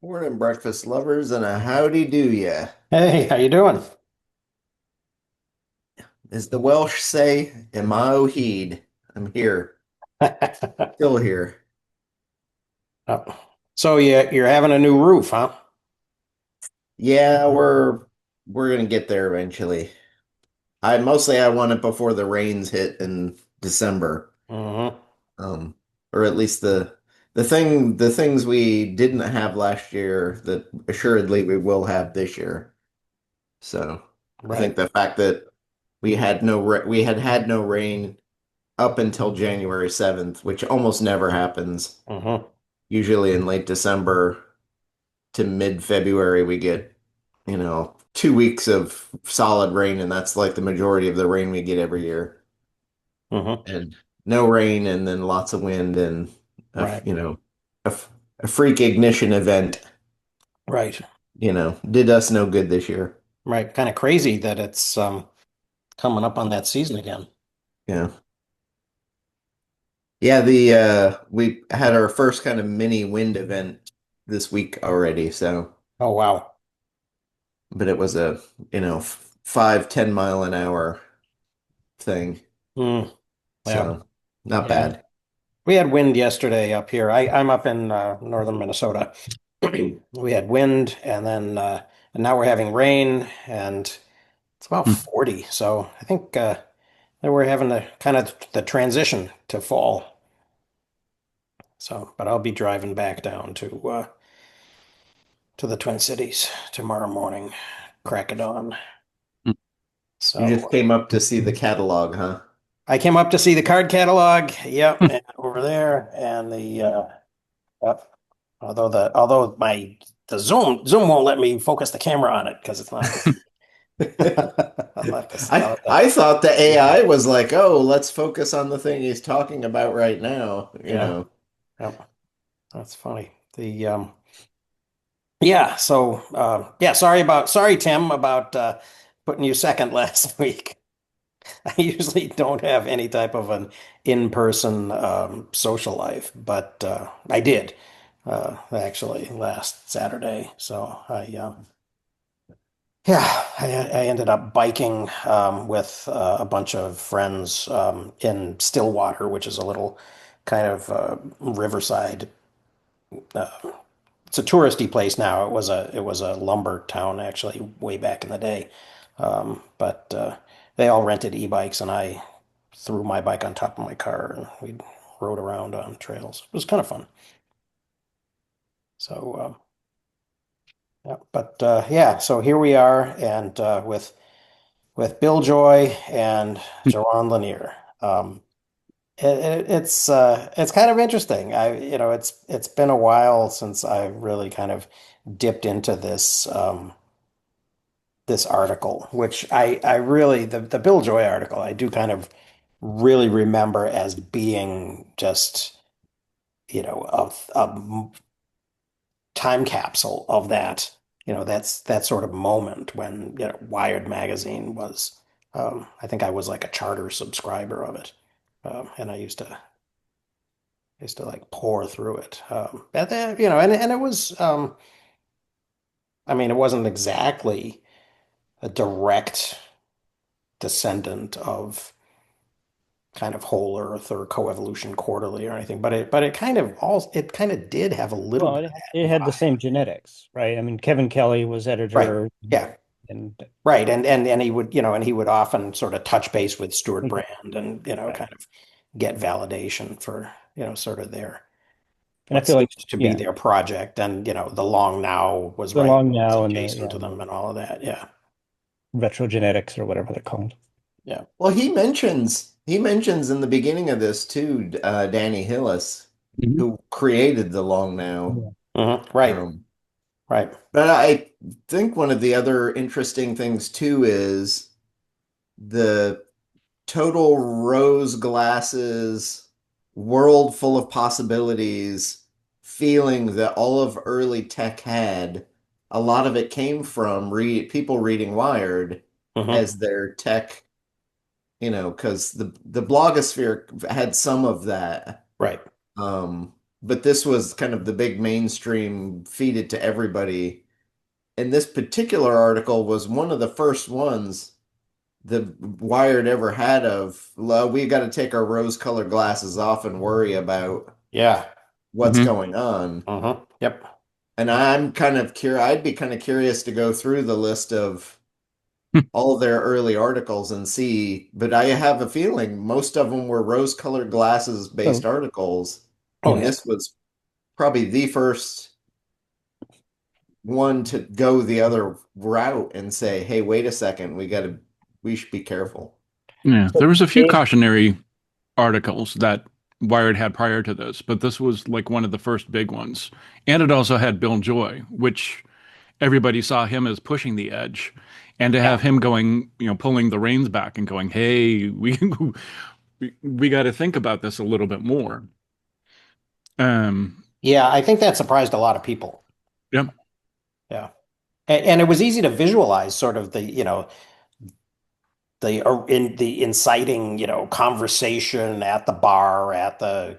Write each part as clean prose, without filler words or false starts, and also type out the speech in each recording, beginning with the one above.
Morning, breakfast lovers, and a howdy do ya. Hey, how you doing? As the Welsh say, am I heed? I'm here, still here. Oh. So you're having a new roof, huh? Yeah, we're gonna get there eventually. I want it before the rains hit in December. Hmm. Um, or at least the things we didn't have last year that assuredly we will have this year. So I Right. think the fact that we had no rain up until January 7th, which almost never happens. Hmm. Usually in late December to mid-February, we get, 2 weeks of solid rain, and that's like the majority of the rain we get every year. Hmm. And no rain, and then lots of wind, and Right. a, a freak ignition event, Right. did us no good this year. Right. Kind of crazy that it's coming up on that season again. Yeah. Yeah, the we had our first kind of mini wind event this week already, so Oh wow. but it was a 5-10 mile an hour thing, Mm, yeah. so not Yeah. bad. We had wind yesterday up here. I'm up in northern Minnesota. We had wind and now we're having rain and it's about Hmm. 40. So I think that we're having the kind of the transition to fall. So, but I'll be driving back down to the Twin Cities tomorrow morning, crack of dawn. You just So came up to see the catalog, huh? I came up to see the card catalog. Yep, and over there, and yep. Although my the Zoom won't let me focus the camera on it because it's not. I'll have to I thought the AI was like, oh, let's focus on the thing he's talking about right now, yeah, yep. That's funny. The Yeah. So yeah. Sorry, Tim, about putting you second last week. I usually don't have any type of an in-person social life, but I did actually last Saturday. So I ended up biking with a bunch of friends in Stillwater, which is a little kind of riverside. Uh, it's a touristy place now. It was a lumber town actually way back in the day, but they all rented e-bikes, and I threw my bike on top of my car and we rode around on trails. It was kind of fun. So, yeah, but yeah, so here we are, and with Bill Joy and Jaron Lanier. It's kind of interesting. It's been a while since I really kind of dipped into this article, which I really the Bill Joy article I do kind of really remember as being just a time capsule of that, that's that sort of moment when, Wired magazine was, I think I was like a charter subscriber of it. And I used to like pour through it. And then, and it was, I mean, it wasn't exactly a direct descendant of kind of Whole Earth or Coevolution Quarterly or anything, it kind of did have a little Well, bit it, of it that had the vibe. same genetics, right? I mean, Kevin Kelly was Right. editor, Yeah. and Right. And he would often sort of touch base with Stuart exactly, Brand and, right. kind of get validation for, sort of their And I what feel like, seems to be yeah, their project. And, the Long Now was the right long was now and adjacent to them and all of that. Yeah. retro genetics or whatever they're called. Yeah. Well, he mentions in the beginning of this too, Danny Hillis, Mhm. who created the Long Now. Yeah. Right. Um, Right. but I think one of the other interesting things too is the total rose glasses, world full of possibilities feeling that all of early tech had. A lot of it came from people reading Wired Hmm. as their tech, because the blogosphere had some of that. Right. Um, but this was kind of the big mainstream feed it to everybody. And this particular article was one of the first ones the Wired ever had of, we got to take our rose-colored glasses off and worry about Yeah. what's Hmm. going on. Yep. And I'm kind of curious, I'd be kind of curious to go through the list of all their early articles and see, but I have a feeling most of them were rose-colored glasses based So articles. Oh And yeah. this was probably the first one to go the other route and say, hey, wait a second, we should be careful. Yeah, so there was a few Dave, cautionary articles that Wired had prior to this, but this was like one of the first big ones. And it also had Bill Joy, which everybody saw him as pushing the edge. And to have Yeah. him going, pulling the reins back and going, "Hey, we got to think about this a little bit more." Um, Yeah, I think that surprised a lot of people. yeah, Yeah. And it was easy to visualize sort of the, the inciting, conversation at the bar, at the,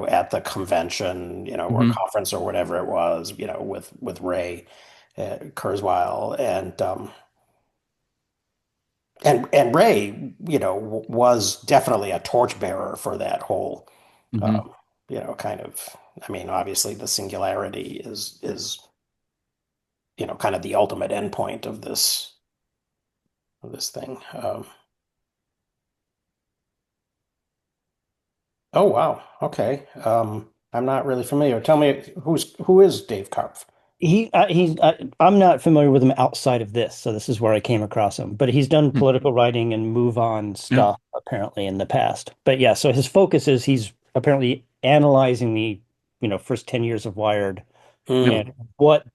at the convention, or hmm conference or whatever it was, with Ray Kurzweil and Ray, was definitely a torchbearer for that whole, hmm um, kind of. I mean, obviously, the singularity is kind of the ultimate endpoint of this thing. Oh wow, okay. I'm not really familiar. Tell me, who is Dave Karpf? I'm not familiar with him outside of this, so this is where I came across him. But he's done political writing and move on yeah, stuff apparently in the past. But yeah, so his focus is he's apparently analyzing the, first 10 years of Wired yeah, and what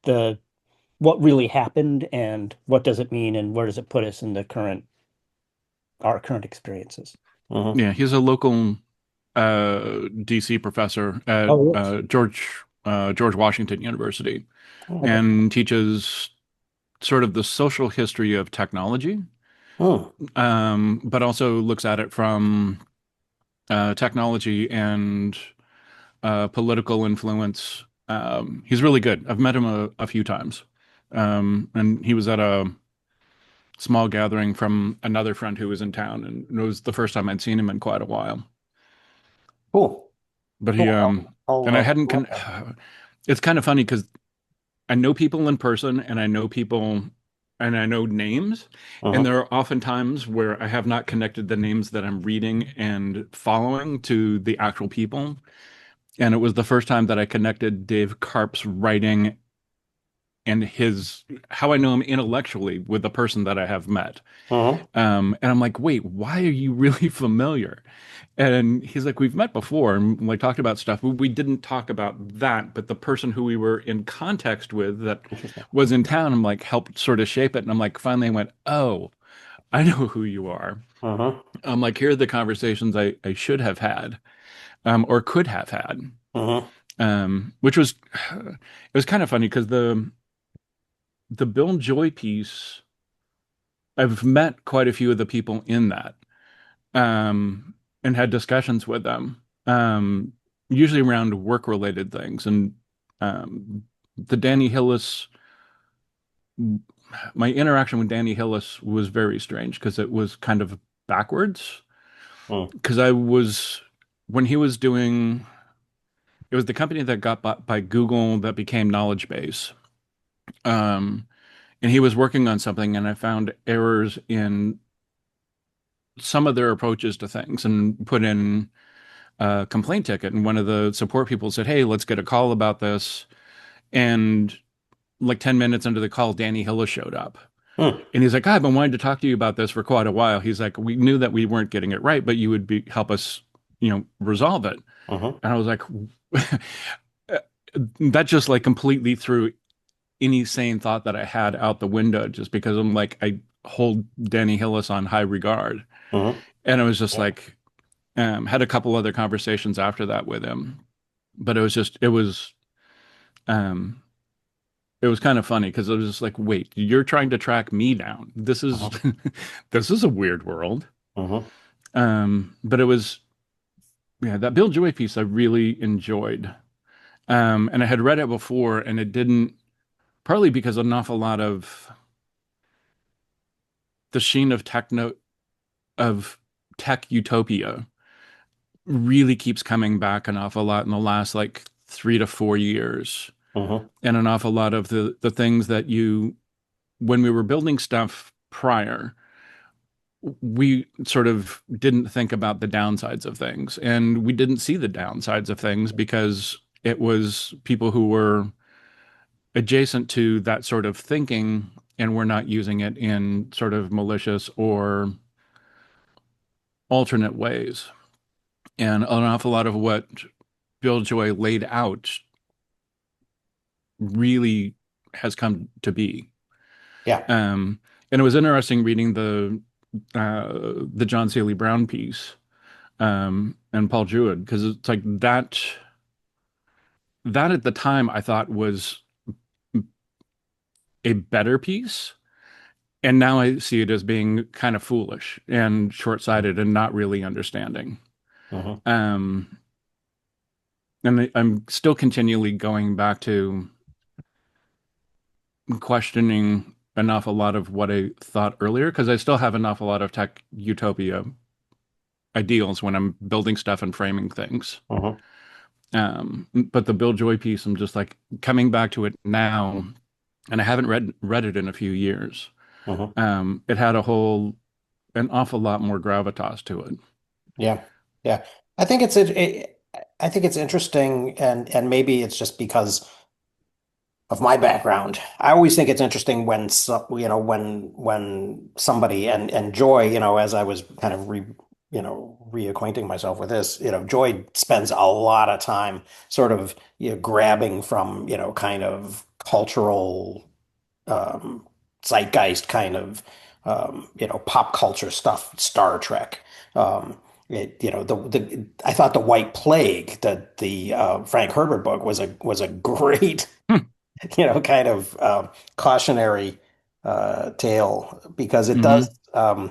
really happened and what does it mean and where does it put us in the our current experiences. Mm-hmm. yeah. He's a local DC professor at Oh, yes. George Washington University Okay. and teaches sort of the social history of technology, Hmm. but also looks at it from technology and political influence. He's really good. I've met him a few times. And he was at a small gathering from another friend who was in town, and it was the first time I'd seen him in quite a while. Cool. But Cool. and I hadn't, Look at it's kind of funny because I know people in person and I know people and I know names. And uh there are often times where I have not connected the names that I'm reading and following to the actual people. And it was the first time that I connected Dave Karp's writing and his how I know him intellectually with the person that I have met. uh And I'm like, wait, why are you really familiar? And he's like, we've met before and like talked about stuff. We didn't talk about that, but the person who we were in context with that Interesting. was in town, I'm like, helped sort of shape it. And I'm like, finally I went, oh, I know who you are. Uh-huh. I'm like, here are the conversations I should have had, or could have had. Uh-huh. Which was it was kind of funny because the Bill Joy piece, I've met quite a few of the people in that, um, and had discussions with them, usually around work related things. And the Danny Hillis, my interaction with Danny Hillis was very strange because it was kind of backwards. Uh-huh. Because when he was doing, it was the company that got bought by Google that became Knowledge Base. Um, and he was working on something, and I found errors in some of their approaches to things and put in a complaint ticket. And one of the support people said, hey, let's get a call about this. And like 10 minutes into the call, Danny Hillis showed up. Uh-huh. And he's like, I've been wanting to talk to you about this for quite a while. He's like, we knew that we weren't getting it right, but you would help us, resolve it. Uh-huh. And I was like, that just like completely threw any sane thought that I had out the window just because I'm like, I hold Danny Hillis on high regard. Uh-huh. And it was just Yeah. like, had a couple other conversations after that with him, but um, it was kind of funny because I was just like, wait, you're trying to track me down. This is, Uh-huh. this is a weird world. Uh-huh. But it was, yeah, that Bill Joy piece I really enjoyed. And I had read it before, and it didn't, partly because an awful lot of the sheen of tech utopia really keeps coming back an awful lot in the last like 3 to 4 years. Hmm. And an awful lot of the things that when we were building stuff prior, we sort of didn't think about the downsides of things. And we didn't see the downsides of things because it was people who were adjacent to that sort of thinking and we're not using it in sort of malicious or alternate ways. And an awful lot of what Bill Joy laid out really has come to be. Yeah. Um, and it was interesting reading the John Seeley Brown piece and Paul Jewett because it's like that at the time I thought was a better piece. And now I see it as being kind of foolish and short-sighted and not really understanding. Hmm. Um, and I'm still continually going back to questioning an awful lot of what I thought earlier because I still have an awful lot of tech utopia ideals when I'm building stuff and framing things. Hmm. But the Bill Joy piece, I'm just like coming back to it now, and I haven't read it in a few years. Hmm. It had an awful lot more gravitas to it. Yeah. Yeah. I think I think it's interesting, and maybe it's just because of my background. I always think it's interesting when when somebody and Joy, as I was kind of reacquainting myself with this, Joy spends a lot of time sort of grabbing from kind of cultural um, zeitgeist kind of pop culture stuff, Star Trek. I thought the White Plague, that the Frank Herbert book was a great Hmm. kind of cautionary tale because it does, Hmm.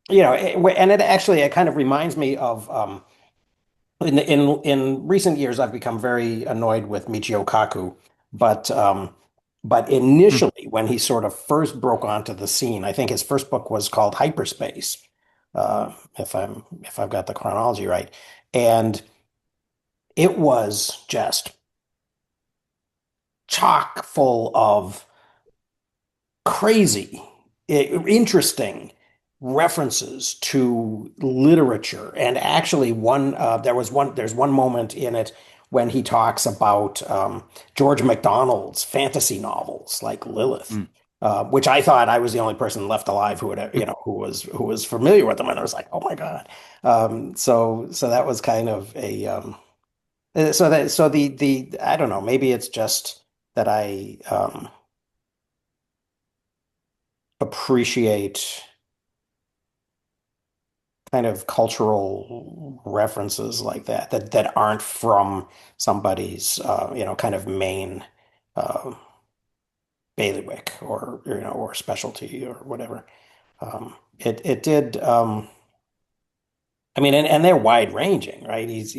and it kind of reminds me of in recent years I've become very annoyed with Michio Kaku, but Hmm. initially when he sort of first broke onto the scene, I think his first book was called Hyperspace, if I've got the chronology right, and it was just chock full of crazy, interesting references to literature. And actually, there's one moment in it when he talks about George MacDonald's fantasy novels like Lilith, Hmm. which I thought I was the only person left alive who would, who was familiar with them. And I was like, oh my God. So that was kind of so the I don't know, maybe it's just that I appreciate kind of cultural references like that aren't from somebody's kind of main uh, bailiwick or or specialty or whatever. It did. I mean, and they're wide ranging, right? He's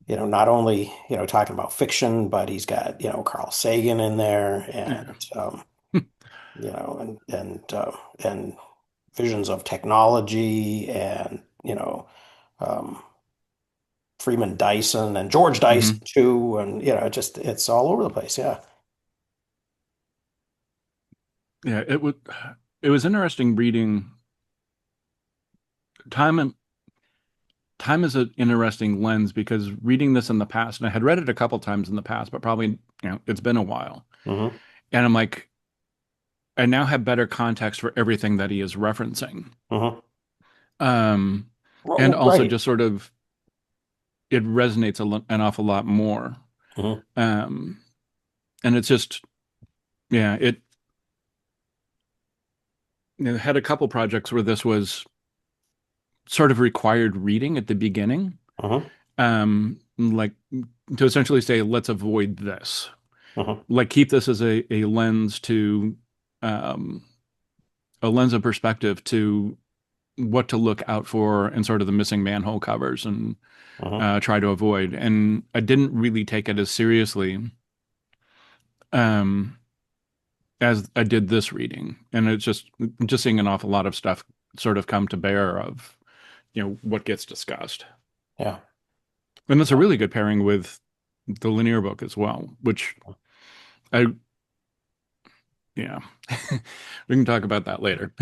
not only talking about fiction, but he's got Carl Sagan in there, Yeah. and and visions of technology, and um, Freeman Dyson and George Dyson Hmm. too, and it's all over the place. Yeah. Yeah. It was interesting reading time and time is an interesting lens because reading this in the past, and I had read it a couple times in the past, but probably, it's been a while. Hmm. And I'm like, I now have better context for everything that he is referencing. Hmm. Um, and also Right. just sort of it resonates an awful lot more. Hmm. Um, and it's just, yeah, it had a couple projects where this was sort of required reading at the beginning, Hmm. like to essentially say, let's avoid this, Hmm. like keep this as a lens to, um, a lens of perspective to what to look out for and sort of the missing manhole covers and Hmm. try to avoid. And I didn't really take it as seriously um, as I did this reading. And it's just seeing an awful lot of stuff sort of come to bear of, what gets discussed. Yeah. And that's a really good pairing with the Lanier book as well, which I, yeah, we can talk about that later.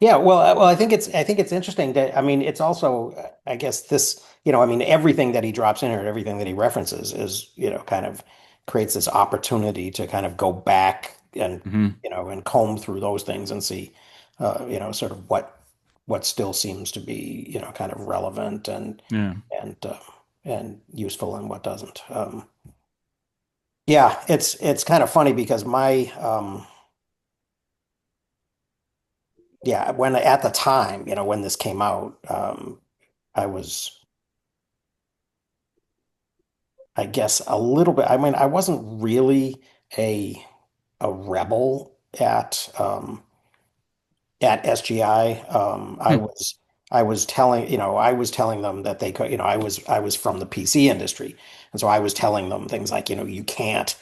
Yeah, well, I think it's interesting that I mean, it's also I guess this, I mean, everything that he drops in here, everything that he references is, kind of creates this opportunity to kind of go back and, Hmm. and comb through those things and see, sort of what still seems to be, kind of relevant Yeah. and and useful and what doesn't. Yeah, it's kind of funny because my yeah, when at the time, when this came out, I was, I guess, a little bit. I mean, I wasn't really a a rebel at SGI. Hmm. I was telling, I was telling them that they could, I was from the PC industry, and so I was telling them things like, you can't,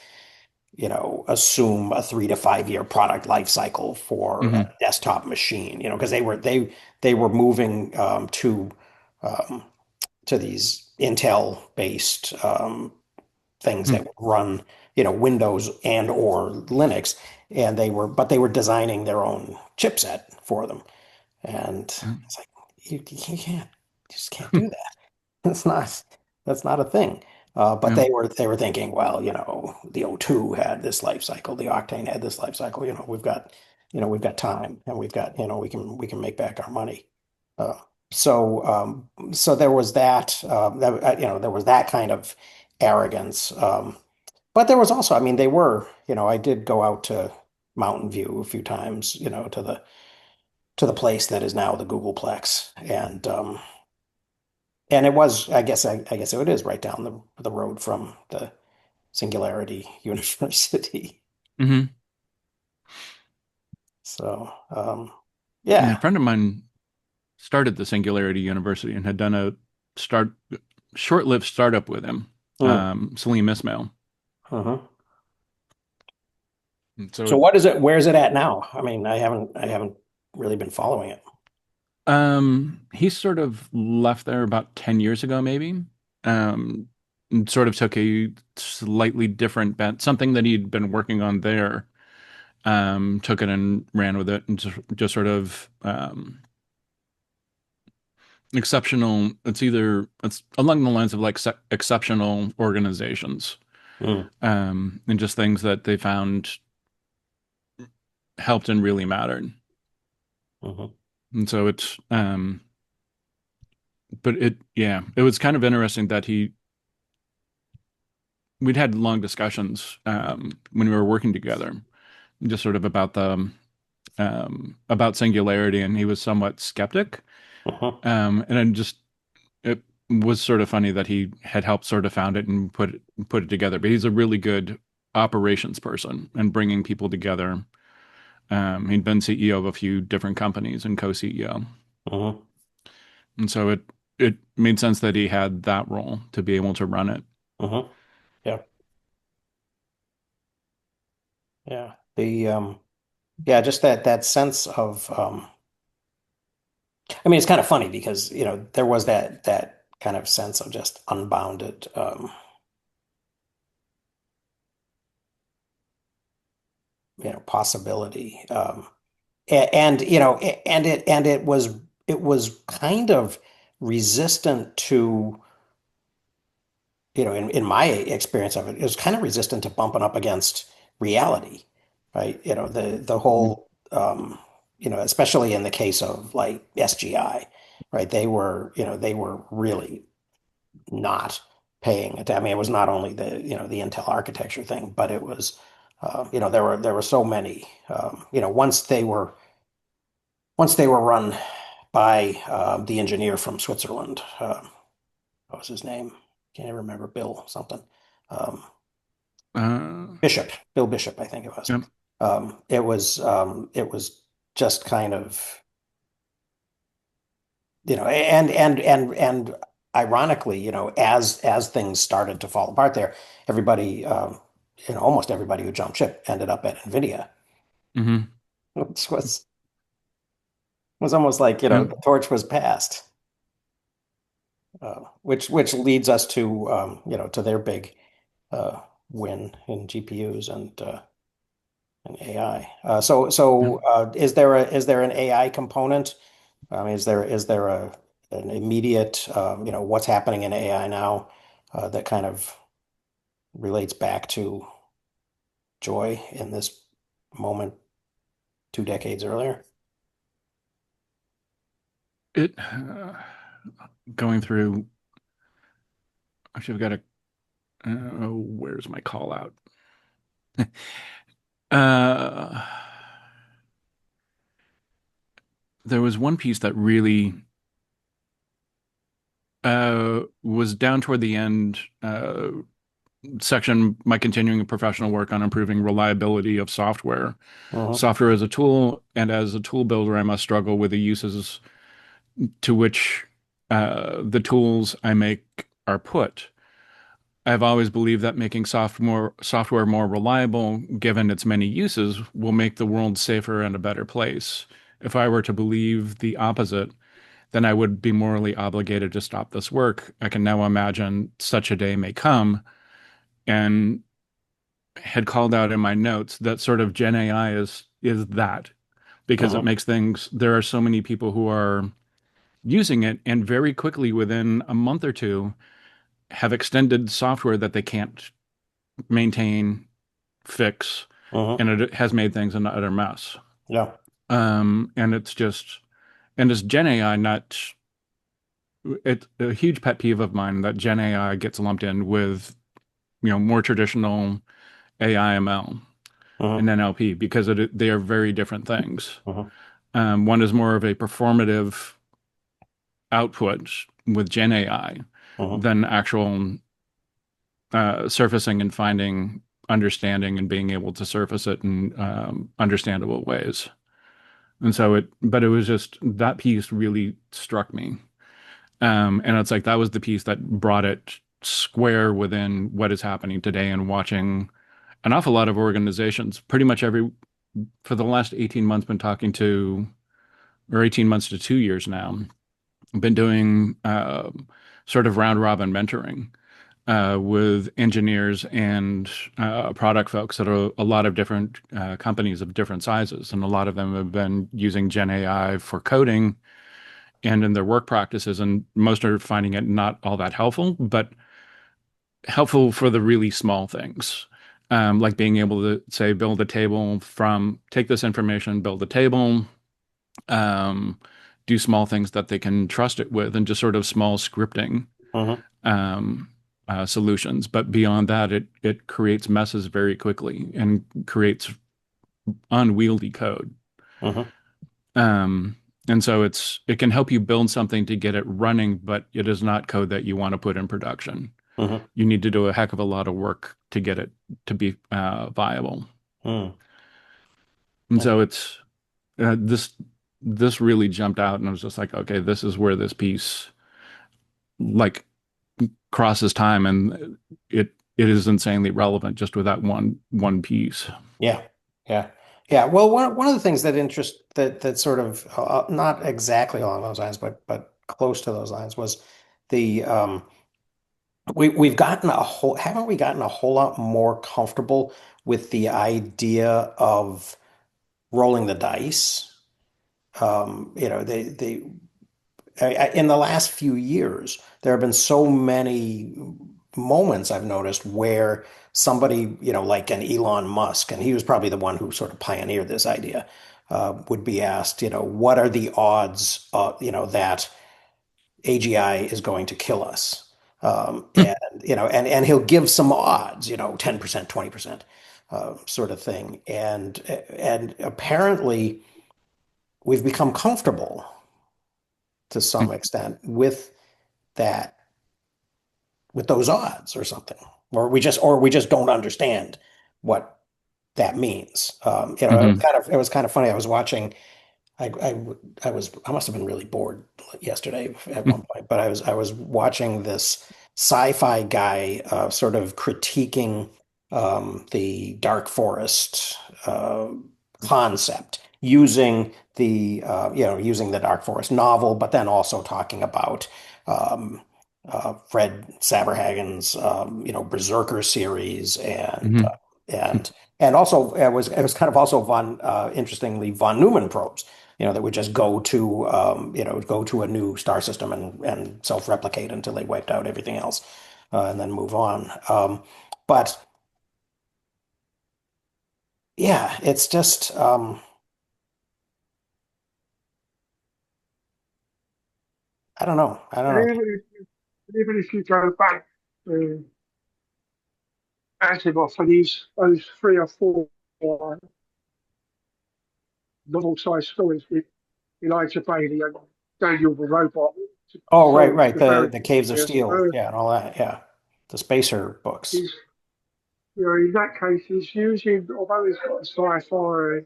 assume a 3 to 5 year product life cycle for a Hmm. desktop machine, because they were moving um, to these Intel based things Hmm. that would run, Windows and or Linux, and but they were designing their own chipset for them, and it's like you can't, you just can't do that. It's not, that's not a thing. But Yeah. they were thinking, well, the O2 had this life cycle, the Octane had this life cycle. We've got time, and we've got, we can make back our money. Uh, so there was that, there was that kind of arrogance. But there was also, I mean, they were, I did go out to Mountain View a few times, to the place that is now the Googleplex, and it was, I guess it is right down the road from the Singularity University. Hmm. So, Yeah. A yeah. friend of mine started the Singularity University and had done a start short-lived startup with him, Mm, Salim Ismail. mhm. And so So what is it? Where is it at now? I mean, I haven't really been following it. he sort of left there about 10 years ago, maybe. And sort of took a slightly different bent, something that he'd been working on there. Took it and ran with it, and just sort of exceptional. It's along the lines of like exceptional organizations, Mm, and just things that they found helped and really mattered. mhm, And so but yeah, it was kind of interesting that we'd had long discussions when we were working together, just sort of about singularity, and he was somewhat skeptic. mhm, And then it was sort of funny that he had helped sort of found it and put it together. But he's a really good operations person and bringing people together. He'd been CEO of a few different companies and co-CEO, mhm, and so it made sense that he had that role to be able to run it. mhm. Yeah, yeah. Yeah, just that sense of, I mean, it's kind of funny because, there was that kind of sense of just unbounded, possibility. And it was kind of resistant to, in my experience of it, it was kind of resistant to bumping up against reality, right? The Mhm. whole, especially in the case of like SGI, right? They were really not paying it. I mean, it was not only the Intel architecture thing, but it was, there were so many, once they were run by the engineer from Switzerland. What was his name? Can't even remember. Bill something. Um, Uh, Bishop, Bill Bishop, I think it was. yep. It was just kind of. and ironically, as things started to fall apart there, everybody, almost everybody who jumped ship ended up at NVIDIA, Hmm. which was almost like, Yeah. the torch was passed, which leads us to, to their big uh, win in GPUs and AI. Yeah. Is there an AI component? I mean, is there an immediate, what's happening in AI now, that kind of relates back to joy in this moment 2 decades earlier? It going through. I should have got a. Where's my call out? Uh, there was one piece that really was down toward the end section, my continuing professional work on improving reliability of software. Hmm. Software as a tool, and as a tool builder, I must struggle with the uses to which the tools I make are put. I've always believed that making software more reliable, given its many uses, will make the world safer and a better place. If I were to believe the opposite, then I would be morally obligated to stop this work. I can now imagine such a day may come, and had called out in my notes that sort of Gen AI is that, because it Hmm. makes things, there are so many people who are using it, and very quickly within a month or two have extended software that they can't maintain, fix, Hmm. and it has made things an utter mess. Yeah. And it's just, and it's Gen AI, not, it's a huge pet peeve of mine that Gen AI gets lumped in with, more traditional AI ML and Hmm. NLP, because they are very different things. Hmm. One is more of a performative output with Gen AI Hmm. than actual surfacing and finding understanding and being able to surface it in understandable ways. And so but it was just that piece really struck me. And it's like that was the piece that brought it square within what is happening today, and watching an awful lot of organizations, pretty much for the last 18 months, been talking to, or 18 months to 2 years now, been doing sort of round robin mentoring with engineers and product folks at a lot of different companies of different sizes. And a lot of them have been using Gen AI for coding and in their work practices. And most are finding it not all that helpful, but helpful for the really small things. Like being able to say, build a table from, take this information, build a table, um, do small things that they can trust it with, and just sort of small scripting Hmm. um, solutions. But beyond that, it creates messes very quickly and creates unwieldy code. Hmm. Um, and so it can help you build something to get it running, but it is not code that you want to put in production. Hmm. You need to do a heck of a lot of work to get it to be viable. Hmm. And so it's this really jumped out, and I was just like, okay, this is where this piece like crosses time, and it is insanely relevant just with that one piece. Yeah, yeah, yeah. Well, one of the things that sort of, not exactly along those lines, but close to those lines, was the we've gotten a whole haven't we gotten a whole lot more comfortable with the idea of rolling the dice? They in the last few years, there have been so many moments I've noticed where somebody, like an Elon Musk, and he was probably the one who sort of pioneered this idea, would be asked, what are the odds, that AGI is going to kill us? And he'll give some odds, 10%, 20%, sort of thing. And apparently we've become comfortable to some extent that with those odds or something, or we just don't understand what that means. Hmm. It was kind of funny. I was watching. I must have been really bored yesterday at one point, but I was watching this sci-fi guy sort of critiquing the dark forest uh, concept using the dark forest novel, but then also talking about um, Fred Saberhagen's Berserker series Hmm. and and also it was kind of also interestingly von Neumann probes, that would just go to a new star system and self-replicate until they wiped out everything else, and then move on. But yeah, it's just I don't know. I don't And know. even if you go back to Asimov and those three or four novel-sized stories with Elijah Bailey and Daniel the Robot to Oh, right, solve right. the The very Caves of serious Steel, murder. yeah, and all that, yeah. The Spacer books. He's, in that case, he's using, although he's got a sci-fi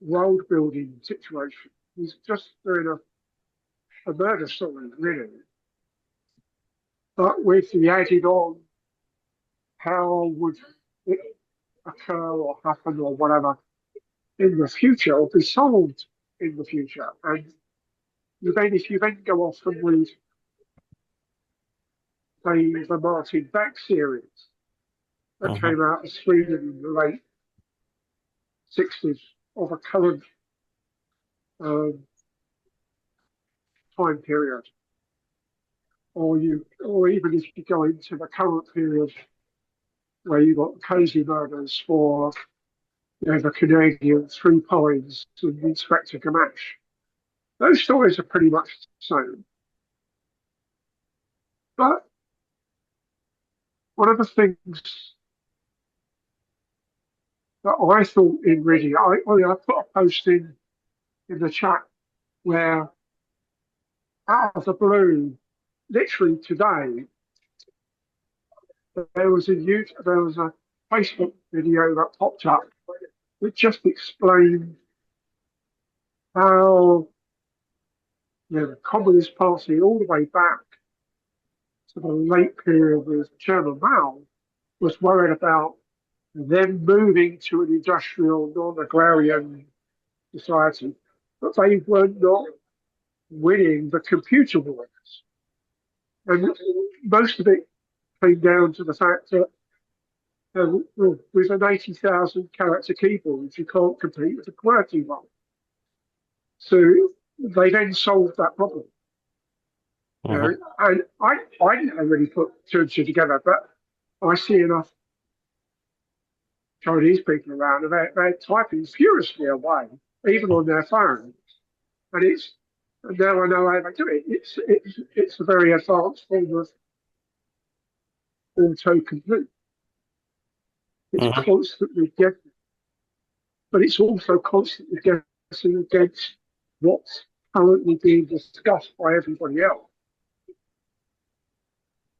world building situation, he's just doing a murder story, really. But with the added on, how would it occur or happen or whatever in the future or be solved in the future? And if you then go off and read, say, the Martin Beck series that Hmm. came out of Sweden in the late 60s of a current um, time period, or even if you go into the current period where you've got cozy murders for the Canadian Three Pines and Inspector Gamache. Those stories are pretty much the same. But one of the things that I thought in reading, I put a post in the chat where out of the blue, literally today, there was a Facebook video that popped up that just explained how the Communist Party, all the way back to the late period with Chairman Mao, was worried about them moving to an industrial, non-agrarian society, but they were not winning the computer wars. And most of it came down to the fact that with an 80,000 character keyboard, you can't compete with a QWERTY one. So they then solved that problem. Hmm. And I didn't really put two and two together, but I see enough Chinese people around and they're typing furiously away, even on their phones. And now I know how they do it. It's a very advanced form of autocomplete. It's Hmm. constantly guessing, but it's also constantly guessing against what's currently being discussed by everybody else.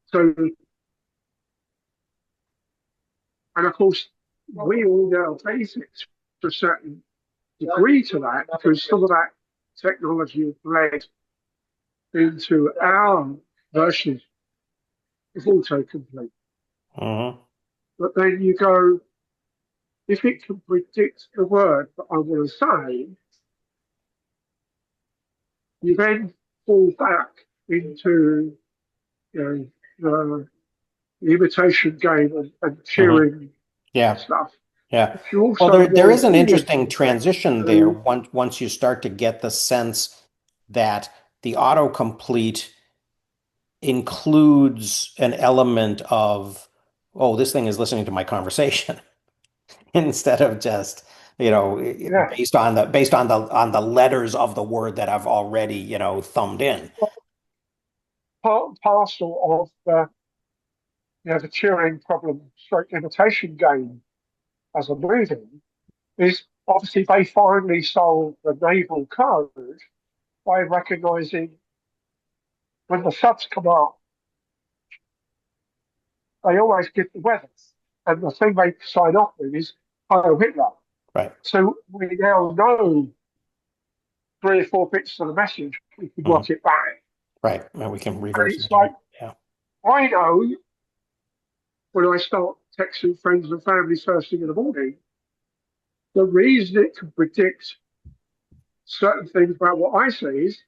So, and of course, we all now face it to a certain degree to that because some of that technology is led into our version of autocomplete. Hmm. But then you go, if it can predict the word that I want to say, you then fall back into the imitation game and Hmm. cheering Yeah. stuff. Yeah. But you Well, also there want is to an forward interesting something. transition there So, once you start to get the sense that the autocomplete includes an element of, oh, this thing is listening to my conversation instead of just, yeah, based on the letters of the word that I've already, thumbed in. part and parcel of the Turing problem stroke imitation game as a movie is obviously they finally solved the naval code by recognizing when the subs come up, they always give the weather. And the thing they sign off with is Heil Hitler. Right. So we now know 3 or 4 bits of the message, we can Hmm. work it back. Right. And we can And reverse it's engineer. like, Yeah. I know when I start texting friends and family first thing in the morning, the reason it can predict certain things about what I say is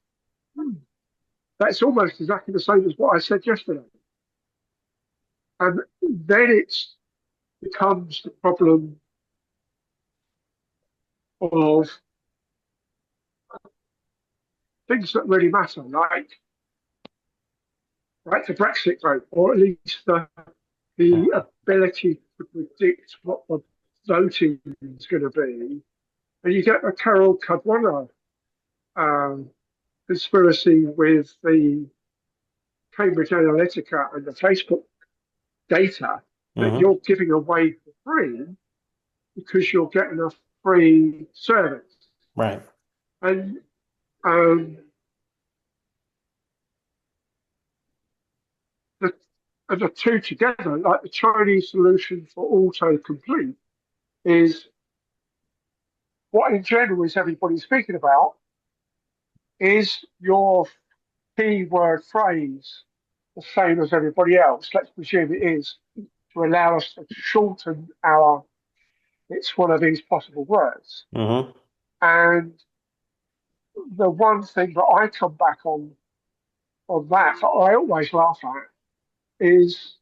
that's almost exactly the same as what I said yesterday. And then it becomes the problem of things that really matter, like the Brexit vote, or at least the ability to predict what the voting is going to be. And you get the Carol Cadwalladr um, conspiracy with the Cambridge Analytica and the Facebook data that Hmm. you're giving away for free because you're getting a free service. Right. And um, the, and the two together, like the Chinese solution for autocomplete, is what in general is everybody speaking about is your keyword phrase the same as everybody else. Let's presume it is to allow us to shorten our, it's one of these possible words. Hmm. And the one thing that I come back on that I always laugh at is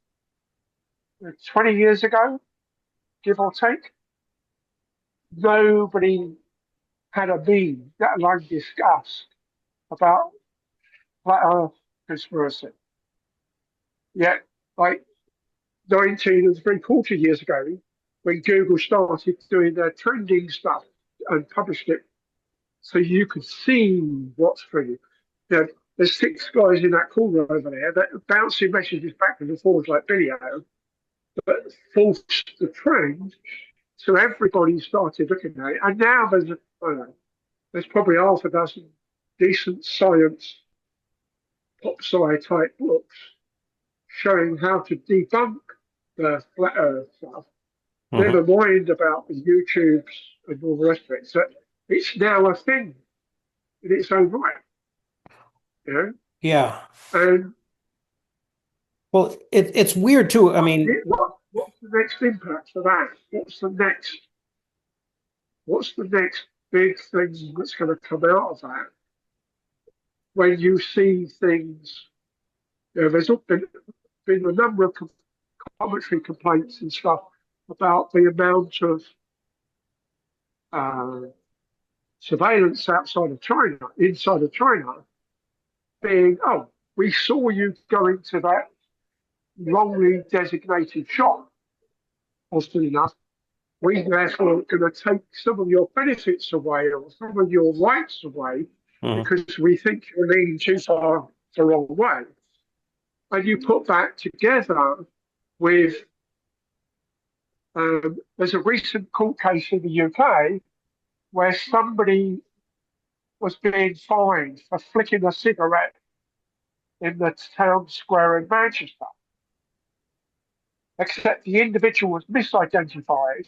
20 years ago, give or take, nobody had a meme, let alone discussed, about flat Earth conspiracy. Yet, like 19 and 3/4 years ago, when Google started doing their trending stuff and published it so you could see what's trending. There's 6 guys in that corner over there that bouncing messages back and forth like video, but forced the trend. So everybody started looking at it. And now I don't know, there's probably half a dozen decent science, pop sci type books showing how to debunk the flat Earth stuff. Hmm. Never mind about the YouTubes and all the rest of it. So it's now a thing in its own right, you know. Yeah. And Well, it's weird too. I mean, what's the next impact for that? What's the next big thing that's going to come out of that when you see things? There's been a number of commentary complaints and stuff about the amount of uh, surveillance outside of China, inside of China, being, oh, we saw you going to that wrongly designated shop, often enough. We therefore are going to take some of your benefits away or some of your rights away mhm, because we think you're leaning too far the wrong way. And you put that together with there's a recent court case in the UK where somebody was being fined for flicking a cigarette in the town square in Manchester, except the individual was misidentified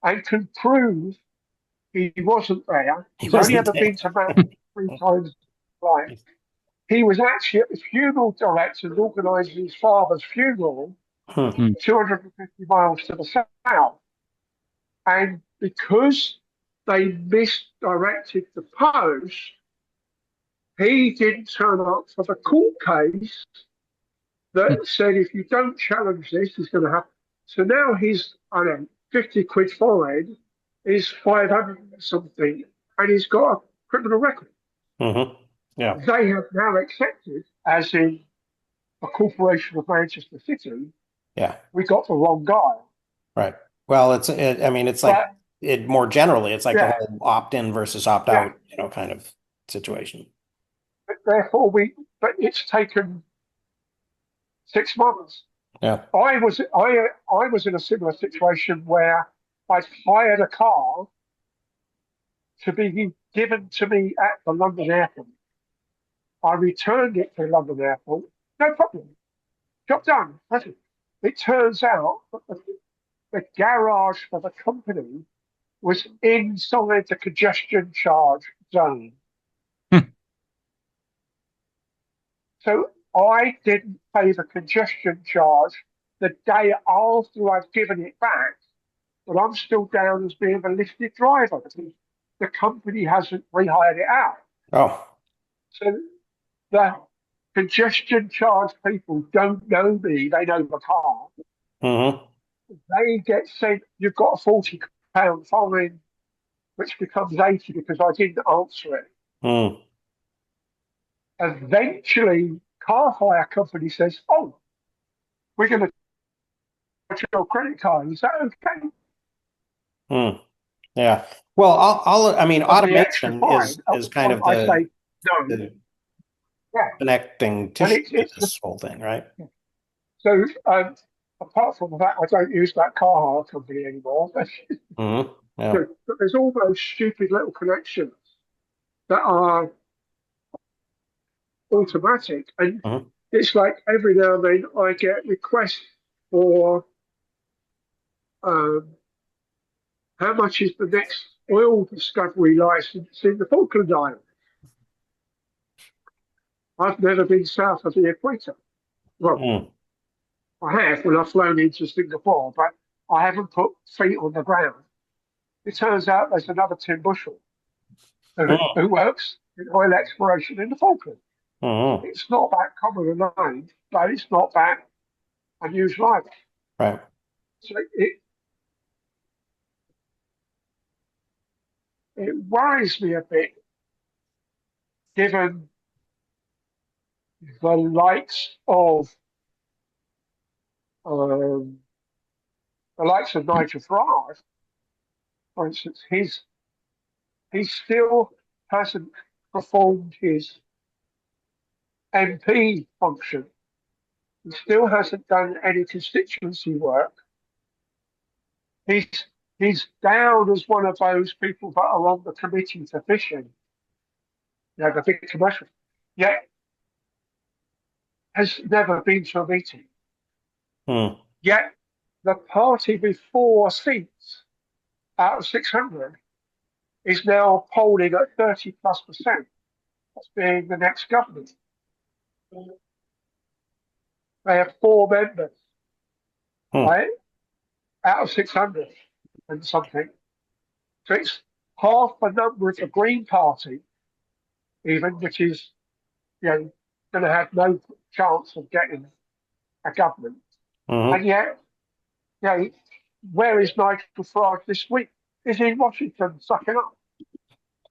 and can prove he wasn't there. he He's only wasn't ever there. been to Manchester 3 times in his life. He was actually at the funeral director organising his father's funeral Hmm. Hmm. 250 miles to the south. And because they misdirected the post, he didn't turn up for the court case that said if you don't challenge this, it's going to happen. So now his, I don't know, 50 quid fine is 500 something, and he's got a criminal record. Hmm. Yeah. They have now accepted, as in a corporation of Manchester City, Yeah. we got the wrong guy. Right. Well, I mean, it's like But it more generally, it's like the yeah, whole opt-in versus yeah. opt-out, kind of situation. But therefore, but it's taken 6 months. Yeah. I was in a similar situation where I'd hired a car to be given to me at the London airport. I returned it to the London airport, no problem, job done. It turns out that the garage for the company was inside the congestion charge zone. Hmm. So I didn't pay the congestion charge the day after I've given it back, but I'm still down as being a listed driver because the company hasn't rehired it out. Oh. So the congestion charge people don't know me, they know the car. Mm-hmm. They get sent, you've got a £40 fine, which becomes 80 because I didn't answer it. Mm. Eventually, car hire company says, "Oh, we're going to charge your credit card. Is that okay?" Mm. Yeah. Well, I mean, And the extra automation fine, at is the kind time of I say no. the Yeah, connecting and tissue to it's the, this whole thing, right? so. Apart from that, I don't use that car hire company anymore. Mm-hmm. Yeah. But there's all those stupid little connections that are automatic, and Mm-hmm. it's like every now and then I get requests for um, how much is the next oil discovery license in the Falkland Islands. I've never been south of the equator. Well, Mm. I have when I've flown into Singapore, but I haven't put feet on the ground. It turns out there's another Tim Bushell Mm. who works in oil exploration in the Falklands. Mm-hmm. It's not that common a name, but it's not that unusual either. Right. So it worries me a bit, given the likes of um, Nigel Farage, for instance. He still hasn't performed his MP function. He still hasn't done any constituency work. He's he's down as one of those people that are on the committee for fishing, the big commercial. Yet has never been to a meeting. Mm. Yet the party with 4 seats out of 600 is now polling at 30+% as being the next government. They have 4 members, Mm. right, out of 600 and something. So it's half the number of the Green Party, even, which is, going to have no chance of getting a government. Mm-hmm. And yet, where is Nigel Farage this week? Is he in Washington sucking up?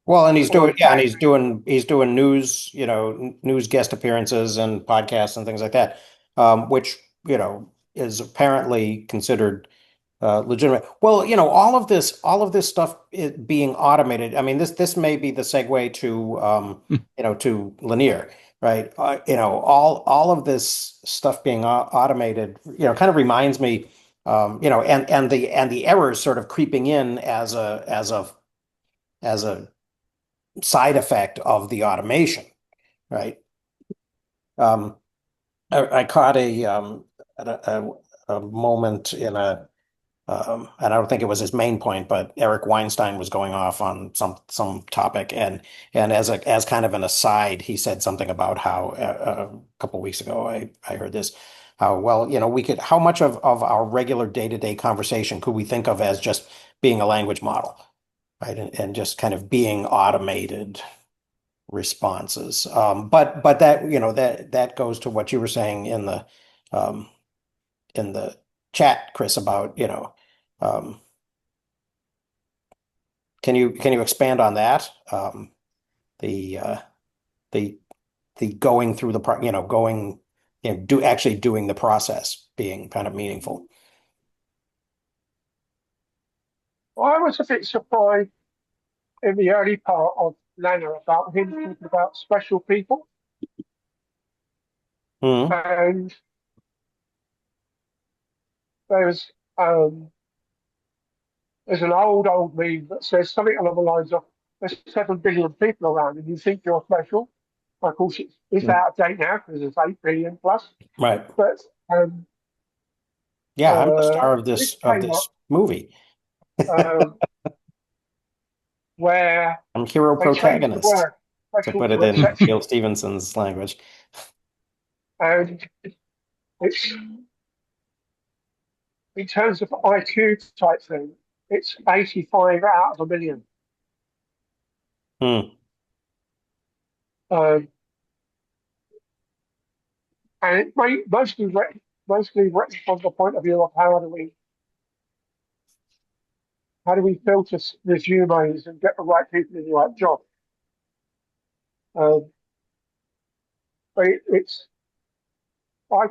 Well, and he's Or doing, in yeah, and fact, he's doing news, news guest appearances and podcasts and things like that, which, is apparently considered legitimate. Well, all of this stuff being automated. I mean, this may be the segue to, to Lanier, right? All of this stuff being automated, kind of reminds me, and the errors sort of creeping in as a side effect of the automation, right? Um, I caught a moment and I don't think it was his main point, but Eric Weinstein was going off on some topic, and as kind of an aside, he said something about how a couple of weeks ago I heard this, how well, how much of our regular day-to-day conversation could we think of as just being a language model, right? And just kind of being automated responses. But that, that goes to what you were saying um, in the chat, Chris, about, um, can you expand on that? The the the going through the pro, going, actually doing the process being kind of meaningful. I was a bit surprised in the early part of Lana about him talking about special people. Hmm. And there's um, there's an old meme that says something along the lines of there's 7 billion people around and you think you're special. Of course, it's out of date now because there's 8 billion plus. Right. But Yeah, I'm the star this of came this up. movie. Um, where I'm hero they change the protagonist, word to special put it to in Neil exceptional. Stephenson's language. And it's in terms of IQ type thing, it's 85 out of a million. Hmm. Um, and it mostly written from the point of view of how do we filter resumes and get the right people in the right job. Um, but it's I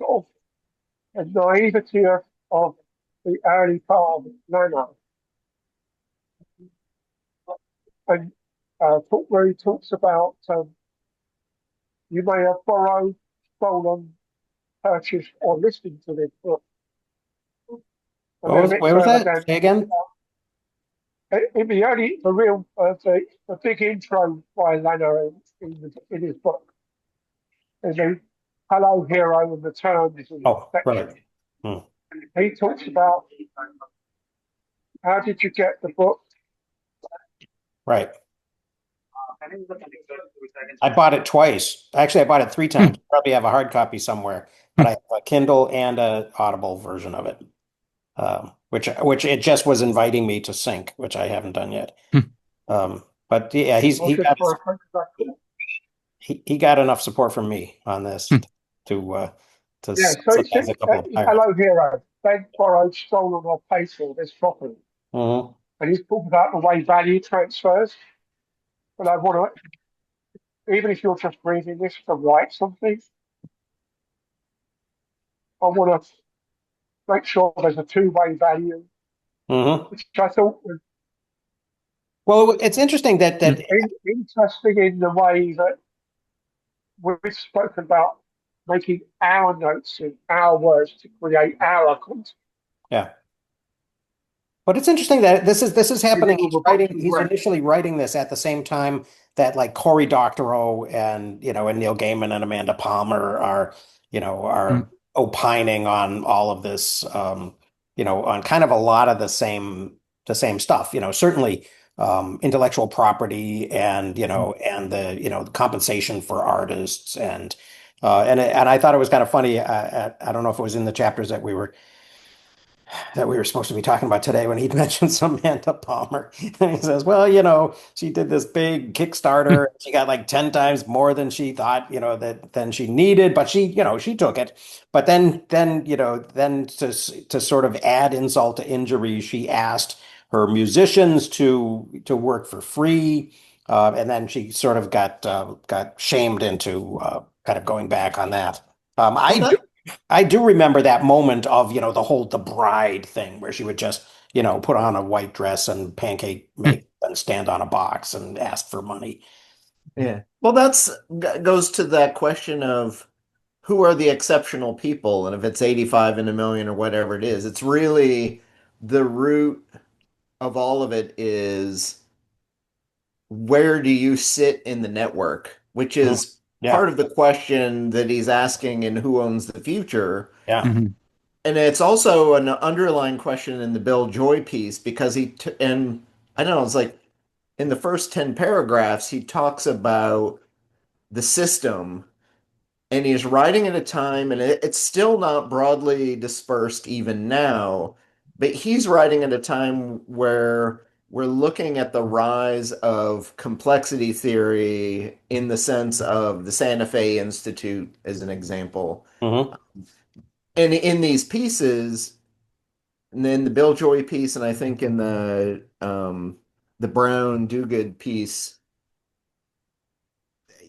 sort of a naivety of the early part of Leno, and where he talks about you may have borrowed, stolen, purchased, or listened to this book, and What then was a bit where was further that? down, Say again? in the big intro by Leno in his book, there's a hello hero and the terms and Oh, right. section. Hmm. He talks about how did you get the book. Right. I bought it twice. Actually, I bought it three times. Probably have a hard copy somewhere, but I have a Kindle and a Audible version of it, which it just was inviting me to sync, which I haven't done yet. But yeah, I'll just try and think of that. he got enough support from me on this to Yeah, so it's subsidize a couple of pirates. hello hero, begged, borrowed, stolen, or paid for this property. Hmm. And he's talking about the way value transfers. But I want to, even if you're just reading this to write something, I want to make sure there's a two-way value, Hmm. which I thought was Well, it's interesting that interesting in the way that we've spoken about making our notes in our words to create our content, yeah. But it's interesting that this is happening. giving them He's a bunch writing. of He's rest. initially writing this at the same time that like Cory Doctorow and Neil Gaiman and Amanda Palmer are opining on all of this. On kind of a lot of the same stuff. Certainly intellectual property and the compensation for artists and I thought it was kind of funny. I don't know if it was in the chapters that we were supposed to be talking about today when he mentioned Samantha Palmer. And he says, well, she did this big Kickstarter. She got like 10 times more than she thought, than she needed, but she took it. But then to sort of add insult to injury, she asked her musicians to work for free. And then she sort of got shamed into kind of going back on that. Well, I do remember that moment of, the bride thing where she would just, put on a white dress and pancake make and stand on a box and ask for money. yeah. Well, that's goes to that question of who are the exceptional people, and if it's 85 in a million or whatever it is, it's really the root of all of it is where do you sit in the network, which Mhm. is Yeah. part of the question that he's asking in Who Owns the Future. Yeah. Mhm. And it's also an underlying question in the Bill Joy piece because and I don't know, it's like in the first 10 paragraphs, he talks about the system and he's writing at a time, and it's still not broadly dispersed even now, but he's writing at a time where we're looking at the rise of complexity theory in the sense of the Santa Fe Institute as an example. Hmm. And in these pieces, and then the Bill Joy piece, and I think in the Brown Dogood piece,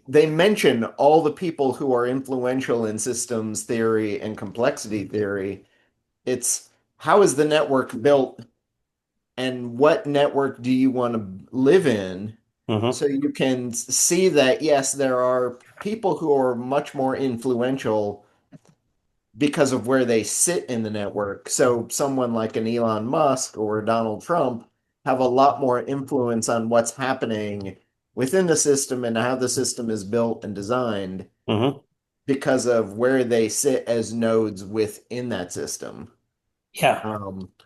they mention all the people who are influential in systems theory and complexity theory. It's how is the network built and what network do you want to live in? Hmm. So you can see that, yes, there are people who are much more influential because of where they sit in the network. So someone like an Elon Musk or Donald Trump have a lot more influence on what's happening within the system and how the system is built and designed Hmm. because of where they sit as nodes within that system. Yeah.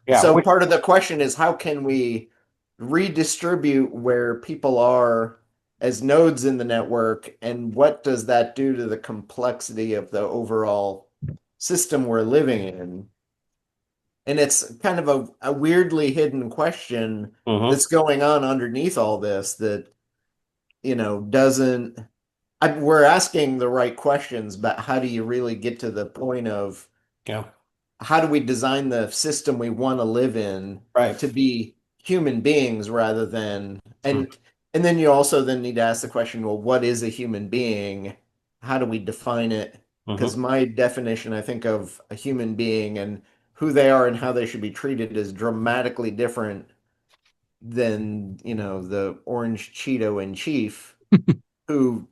Yeah. So part of the question is how can we redistribute where people are as nodes in the network, and what does that do to the complexity of the overall system we're living in? And it's kind of a weirdly hidden question Hmm. that's going on underneath all this that, doesn't, we're asking the right questions, but how do you really get to the point of Yeah. how do we design the system we want to live in Right. to be human beings rather than Mm-hmm. and then you also then need to ask the question, well, what is a human being? How do we define it? Because Mm-hmm. my definition, I think, of a human being and who they are and how they should be treated is dramatically different than, the orange Cheeto in chief who,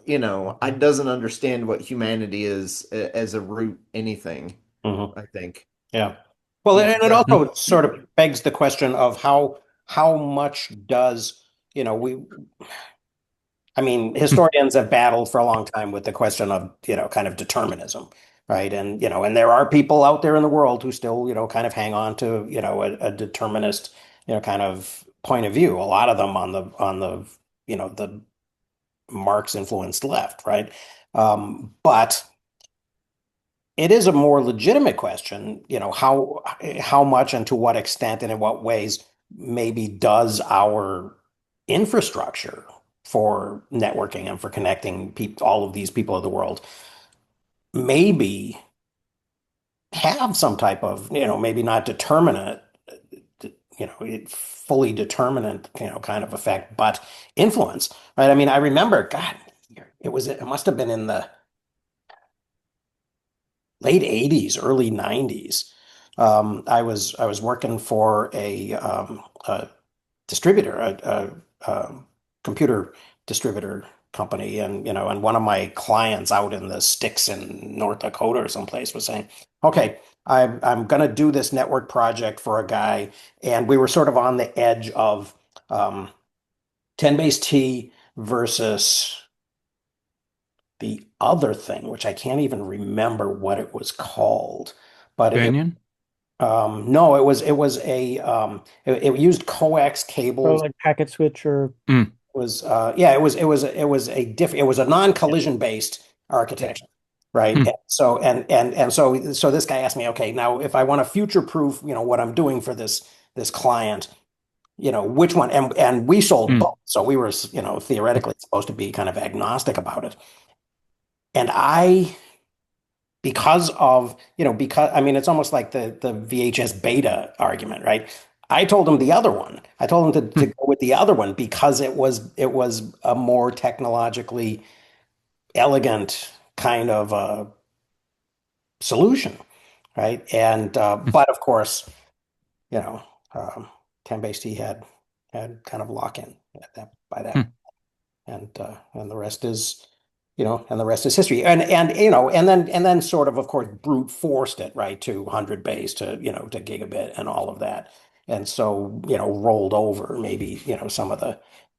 I doesn't understand what humanity is as a root anything, Hmm. I think. Yeah. Well, Yeah, and it also sort of begs the question of how much does, we I mean, historians have battled for a long time with the question of, kind of determinism, right? And there are people out there in the world who still, kind of hang on to, a determinist, kind of point of view. A lot of them on the, the Marx influenced left, right? But it is a more legitimate question, how much and to what extent and in what ways maybe does our infrastructure for networking and for connecting people, all of these people of the world, maybe have some type of, maybe not determinate, fully determinant, kind of effect, but influence, right? I mean, I remember, God, it must have been in the late 80s, early 90s. I was working for a distributor, a computer distributor company, and one of my clients out in the sticks in North Dakota or someplace was saying, "Okay, I'm going to do this network project for a guy," and we were sort of on the edge of 10 base T versus the other thing, which I can't even remember what it was called, but Banyan? no, it was it used coax So cables. like packet switch or Mm, Was yeah, it was a yeah, non-collision based yeah. architecture, right? mm, And so this guy asked me, okay, now if I want to future-proof, what I'm doing for this client, which one? And we sold mm, both, so we were, theoretically supposed to be kind of agnostic about it. And I because I mean it's almost like the VHS beta argument, right? I told him the other one. I told him to mm, go with the other one because it was a more technologically elegant kind of solution, right? And mm, but of course, you know, um, 10 base T had kind of lock in at that by that, mm, and the rest is history. And then sort of course brute forced it right to 100 base to gigabit and all of that, and so rolled over maybe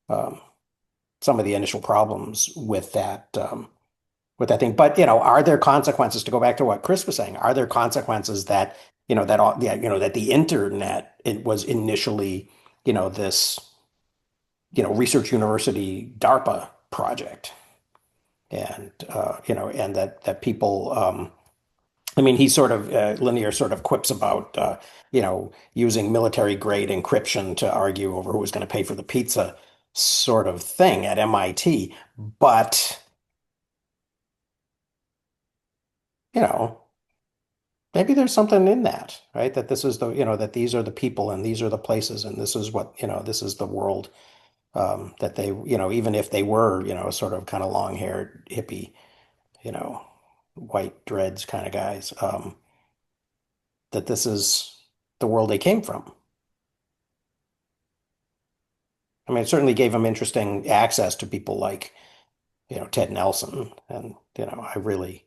um, some of the initial problems with that thing. But are there consequences to go back to what Chris was saying? Are there consequences that that the internet it was initially this research university DARPA project, and and that people I mean he sort of Lanier sort of quips about using military grade encryption to argue over who was going to pay for the pizza sort of thing at MIT, but you know maybe there's something in that, right? That this is that these are the people and these are the places and this is what this is the world, that they even if they were sort of kind of long-haired hippie, you know white dreads kind of guys, that this is the world they came from. I mean, it certainly gave them interesting access to people like Ted Nelson, and I really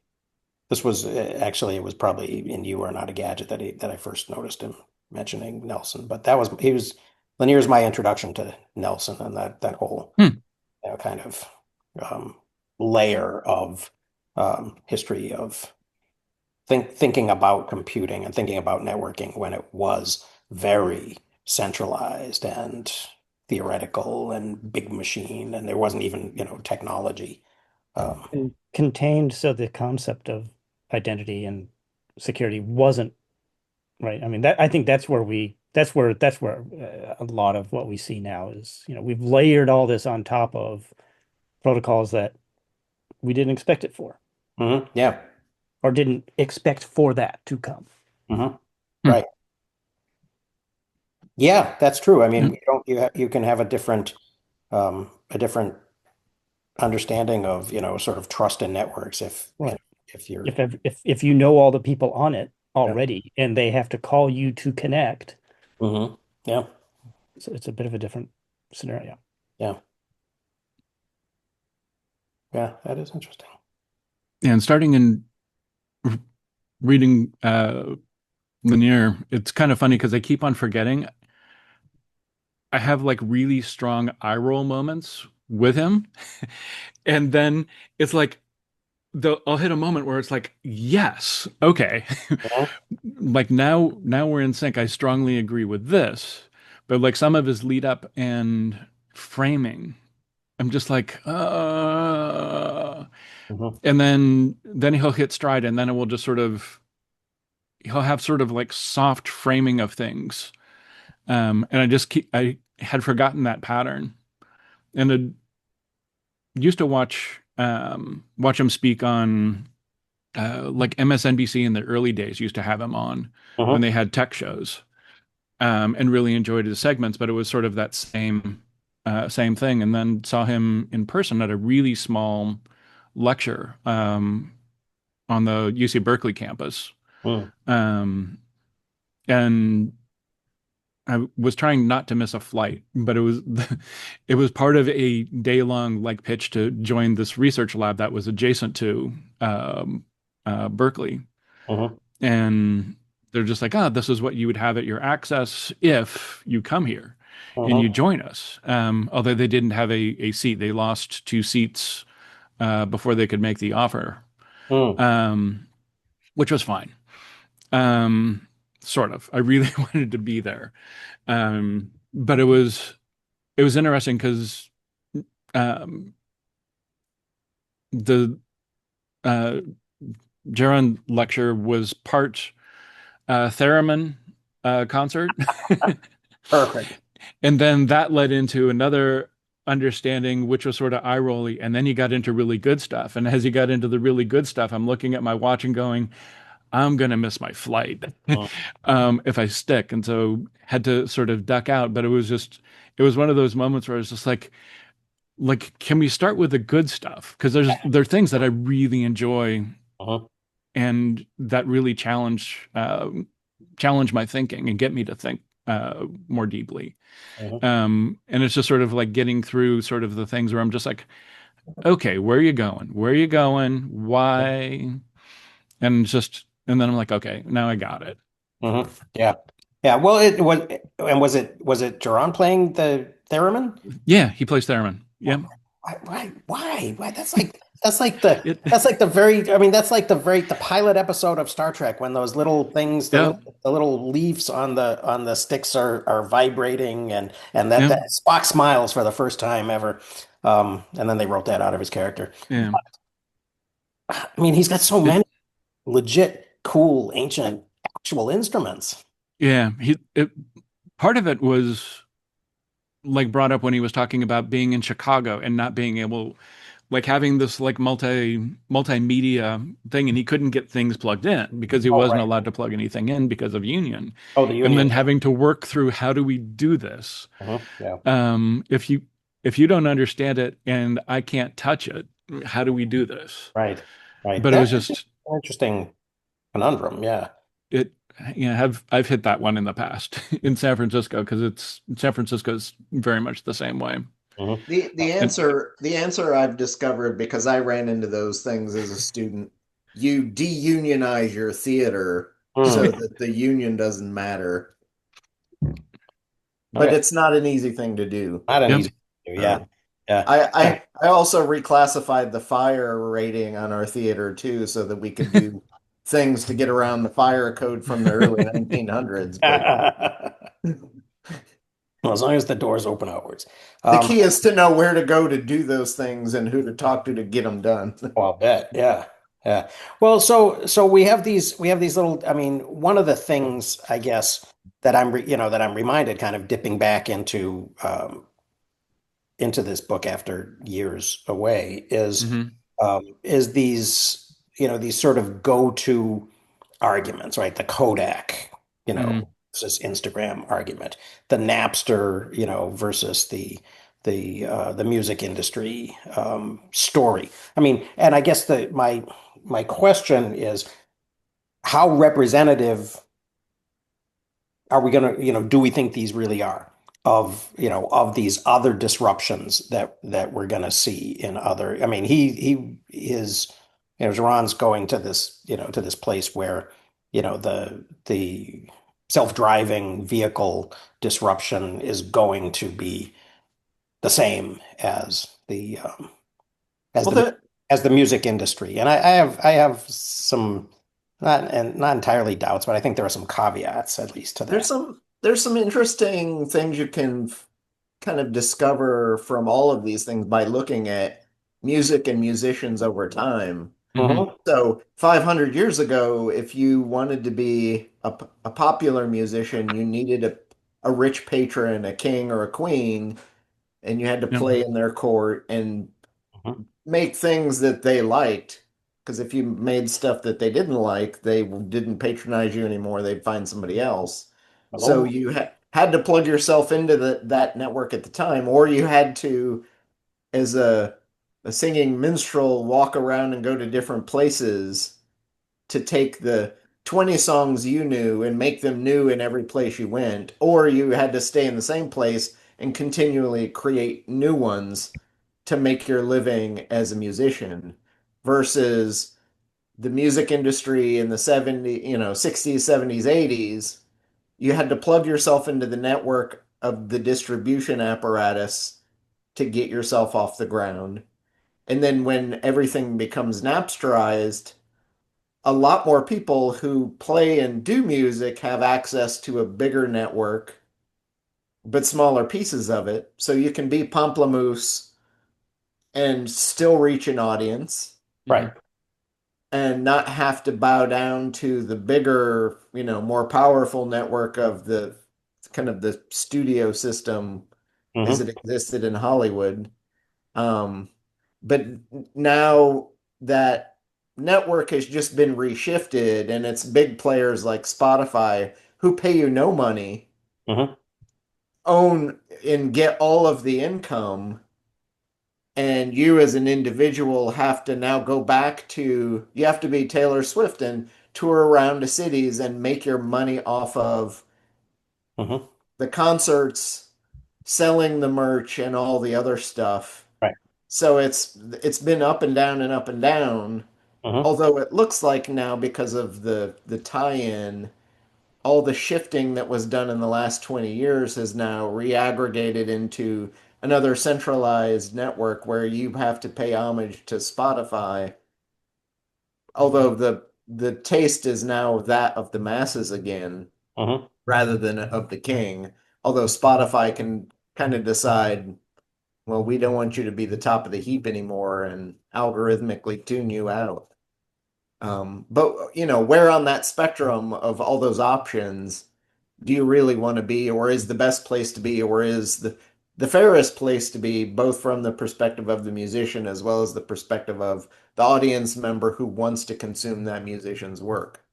this was actually it was probably in You Are Not a Gadget that I first noticed him mentioning Nelson, but he was Lanier's my introduction to Nelson and that whole mm. kind of um, layer of history of thinking about computing and thinking about networking when it was very centralized and theoretical and big machine, and there wasn't even, technology. Um, And contained, so the concept of identity and security wasn't right. I mean, that I think that's where a lot of what we see now is, we've layered all this on top of protocols that we didn't expect it for, yeah. or didn't expect for that to come. hmm Hmm. Right. Yeah, that's true. I Yeah. mean, you can have a different understanding of, sort of trust in networks Right. if you're If you know all the people on it yeah. already and they have to call you to connect, Yeah. so it's a bit of a different scenario. Yeah. Yeah, that is interesting. And starting in reading Lanier, it's kind of funny because I keep on forgetting. I have like really strong eye roll moments with him. And then it's like I'll hit a moment where it's like, yes, okay. Mhm. Like now we're in sync. I strongly agree with this. But like some of his lead up and framing, I'm just like, Mhm. and then he'll hit stride and then it will just sort of he'll have sort of like soft framing of things. And I had forgotten that pattern. And I used to watch him speak on like MSNBC in the early days used to have him on when Mhm. they had tech shows, and really enjoyed his segments. But it was sort of that same thing. And then saw him in person at a really small lecture on the UC Berkeley campus, Mhm. um, and I was trying not to miss a flight, but it was it was part of a day-long like pitch to join this research lab that was adjacent to Berkeley, Mhm. and they're just like, "Ah, this is what you would have at your access if you come here and you Mhm. join us." Although they didn't have a seat, they lost two seats before they could make the offer, Mhm. um, which was fine. Um, sort of. I really wanted to be there, but it was interesting because um, the uh, Jaron lecture was part theremin concert, Perfect. and then that led into another understanding, which was sort of eye rolly, and then you got into really good stuff. And as you got into the really good stuff, I'm looking at my watch and going, I'm gonna miss my flight Mhm. if I stick, and so had to sort of duck out. But it was one of those moments where I was just like can we start with the good stuff because there are things that I really enjoy Mhm. and that really challenge my thinking and get me to think more deeply, Mhm. and it's just sort of like getting through sort of the things where I'm just like, okay, where are you going, why, and then I'm like, okay, now I got it. Mhm. Yeah. Yeah. Well, it was, and was it Jaron playing the theremin? Yeah, he plays theremin. Yeah. Why? That's like the It that's like the very I mean the pilot episode of Star Trek when those little things yeah. the little leaves on the sticks are vibrating and that Yeah. that Spock smiles for the first time ever. And then they wrote that out of his character. Yeah. I mean, he's got so It many legit cool ancient actual instruments. yeah, part of it was like brought up when he was talking about being in Chicago and not being able, like having this like multimedia thing, and he couldn't get things plugged in because he Oh, wasn't right. allowed to plug anything in because of union, Oh, the and Union. then having to work through how do we do this, Yeah. if you don't understand it and I can't touch it, how do we do this? Right. Right. But it That's was just an interesting conundrum. Yeah. it. I've hit that one in the past in San Francisco because it's San Francisco is very much the same way. Mhm. And The answer I've discovered because I ran into those things as a student, you de-unionize your theater Mm. so that the union doesn't matter. But Okay. it's not an easy thing to do. Not an yep. easy to do. Yeah. Um, Yeah. I, Yeah. I also reclassified the fire rating on our theater too, so that we could do things to get around the fire code from the early 1900s. But Well, as long as the doors open outwards. The Um, key is to know where to go to do those things and who to talk to get them done. well, I'll bet. Yeah. Yeah. Well, so we have these little, I mean, one of the things I guess that that I'm reminded kind of dipping back into this book after years away Hmm. is these, these sort of go-to arguments, right? The Kodak, Hmm. versus Instagram argument, the Napster, versus the music industry story. I mean, and I guess the my question is how representative are we going to, do we think these really are of these other disruptions that we're going to see in other, I mean, he is, Jaron's going to this place where, the self-driving vehicle disruption is going to be the same as Well, the there, as the music industry. And I have some not entirely doubts, but I think there are some caveats at least to that. there's some interesting things you can kind of discover from all of these things by looking at music and musicians over time. Hmm. Hmm. So 500 years ago, if you wanted to be a popular musician, you needed a rich patron, a king or a queen, and you had to Yep. play in their court and Hmm. make things that they liked. Because if you made stuff that they didn't like, they didn't patronize you anymore. They'd find somebody else. So Hello? you had to plug yourself into that network at the time, or you had to, as a singing minstrel, walk around and go to different places to take the 20 songs you knew and make them new in every place you went, or you had to stay in the same place and continually create new ones to make your living as a musician versus the music industry in the 70s, 60s, 70s, 80s. You had to plug yourself into the network of the distribution apparatus to get yourself off the ground. And then when everything becomes Napsterized, a lot more people who play and do music have access to a bigger network, but smaller pieces of it. So you can be Pomplamoose and still reach an audience Right. and not have to bow down to the bigger, more powerful network of the kind of the studio system as it Hmm. existed in Hollywood. Um, but now that network has just been reshifted and it's big players like Spotify who pay you no money, Hmm. own and get all of the income, and you as an individual have to now go back to you have to be Taylor Swift and tour around the cities and make your money off of Hmm. the concerts, selling the merch and all the other stuff. Right. So it's been up and down and up and down. Hmm. Although it looks like now because of the tie-in, all the shifting that was done in the last 20 years has now reaggregated into another centralized network where you have to pay homage to Spotify. Although the taste is now that of the masses again Hmm. rather than of the king. Although Spotify can kind of decide, well, we don't want you to be the top of the heap anymore and algorithmically tune you out. But where on that spectrum of all those options do you really want to be, or is the best place to be, or is the fairest place to be, both from the perspective of the musician as well as the perspective of the audience member who wants to consume that musician's work?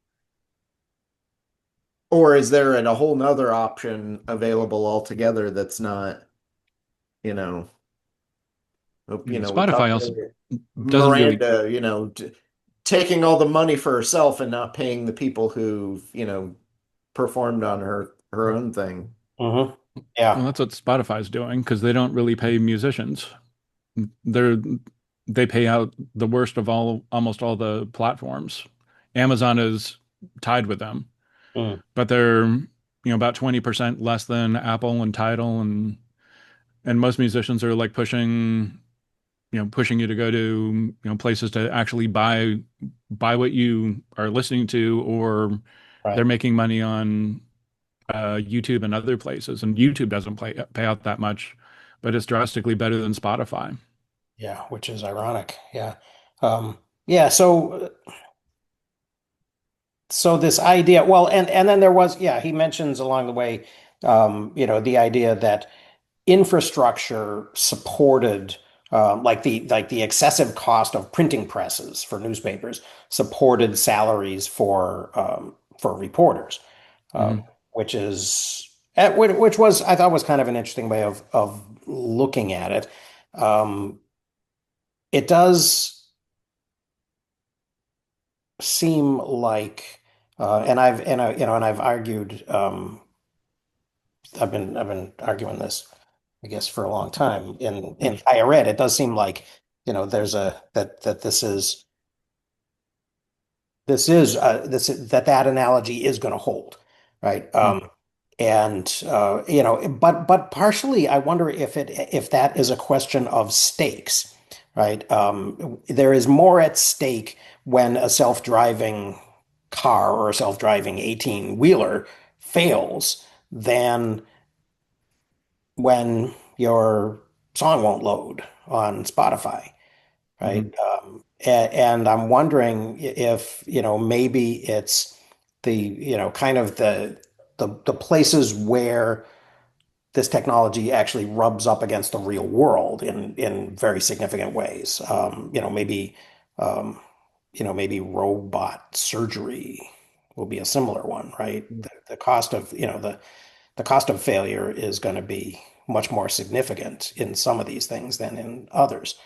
Or is there a whole nother option available altogether that's not, you know, we Spotify talked also earlier, doesn't really. Miranda, taking all the money for herself and not paying the people who, performed on her own thing. Hmm. Well, Yeah. that's what Spotify's doing because they don't really pay musicians. They're they pay out the worst of almost all the platforms. Amazon is tied with them, Mm. but they're about 20% less than Apple and Tidal, and most musicians are like pushing you to go to places to actually buy what you are listening to, or Right. they're making money on YouTube and other places. And YouTube doesn't pay out that much, but it's drastically better than Spotify. Yeah, which is ironic. Yeah. Yeah, so this idea, well, and then there was, yeah, he mentions along the way, the idea that infrastructure supported like the excessive cost of printing presses for newspapers supported salaries for reporters, um, Hmm. which is which was I thought was kind of an interesting way of looking at it. Um, it does seem like, and I've argued, I've been arguing this, I guess, for a long time in higher ed. It does seem like, there's a that that analogy is going to hold, right? And but partially, I wonder if that is a question of stakes, right? There is more at stake when a self-driving car or a self-driving 18-wheeler fails than when your song won't load on Spotify, right? Hmm. And I'm wondering if, maybe it's kind of the places where this technology actually rubs up against the real world in very significant ways. Um, maybe robot surgery will be a similar one, right? The cost of, the cost of failure is going to be much more significant in some of these things than in others.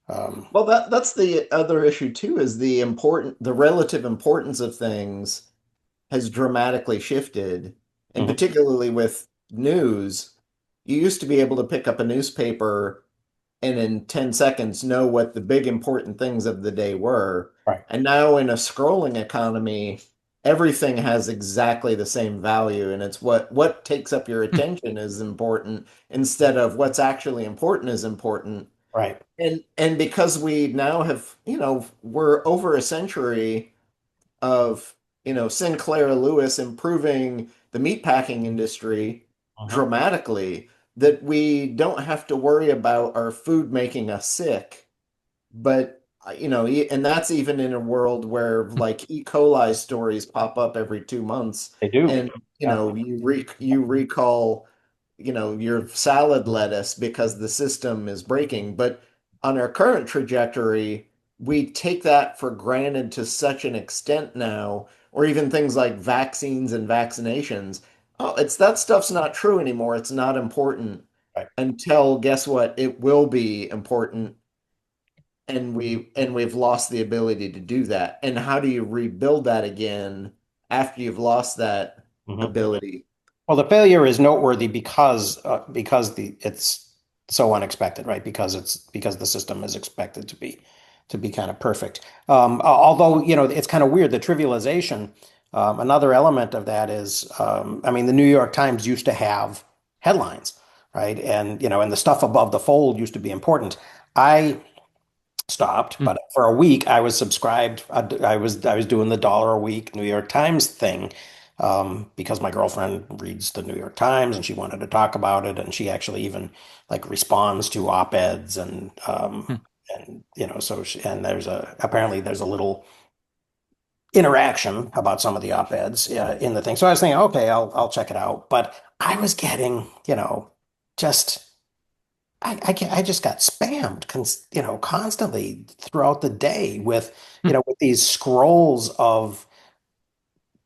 Um, Well, that's the other issue too, is the relative importance of things has dramatically shifted, and mhm, particularly with news, you used to be able to pick up a newspaper and in 10 seconds know what the big important things of the day were. right. And now in a scrolling economy, everything has exactly the same value, and it's what takes up your attention is important instead of what's actually important is important. Right. And because we now have, we're over a century of, Sinclair Lewis improving the meatpacking industry Mhm. dramatically, that we don't have to worry about our food making us sick. But, and that's even in a world where like E. coli stories pop up every 2 months. They do. And, Yeah. you recall, your salad lettuce because the system is breaking. But on our current trajectory, we take that for granted to such an extent now, or even things like vaccines and vaccinations. Oh, it's that stuff's not true anymore. It's not important Right. until, guess what? It will be important, and we've lost the ability to do that. And how do you rebuild that again after you've lost that Mhm. ability? Well, the failure is noteworthy because it's so unexpected, right? Because the system is expected to be kind of perfect. Although, it's kind of weird, the trivialization. Another element of that is, I mean, the New York Times used to have headlines, right? And the stuff above the fold used to be important. I stopped, but for a week I was subscribed. I was doing the dollar a week New York Times thing, because my girlfriend reads the New York Times and she wanted to talk about it, and she actually even like responds to op-eds and apparently there's a little interaction about some of the op-eds in the thing. So I was thinking, okay, I'll check it out, but I was getting, just I just got spammed, constantly throughout the day with these scrolls of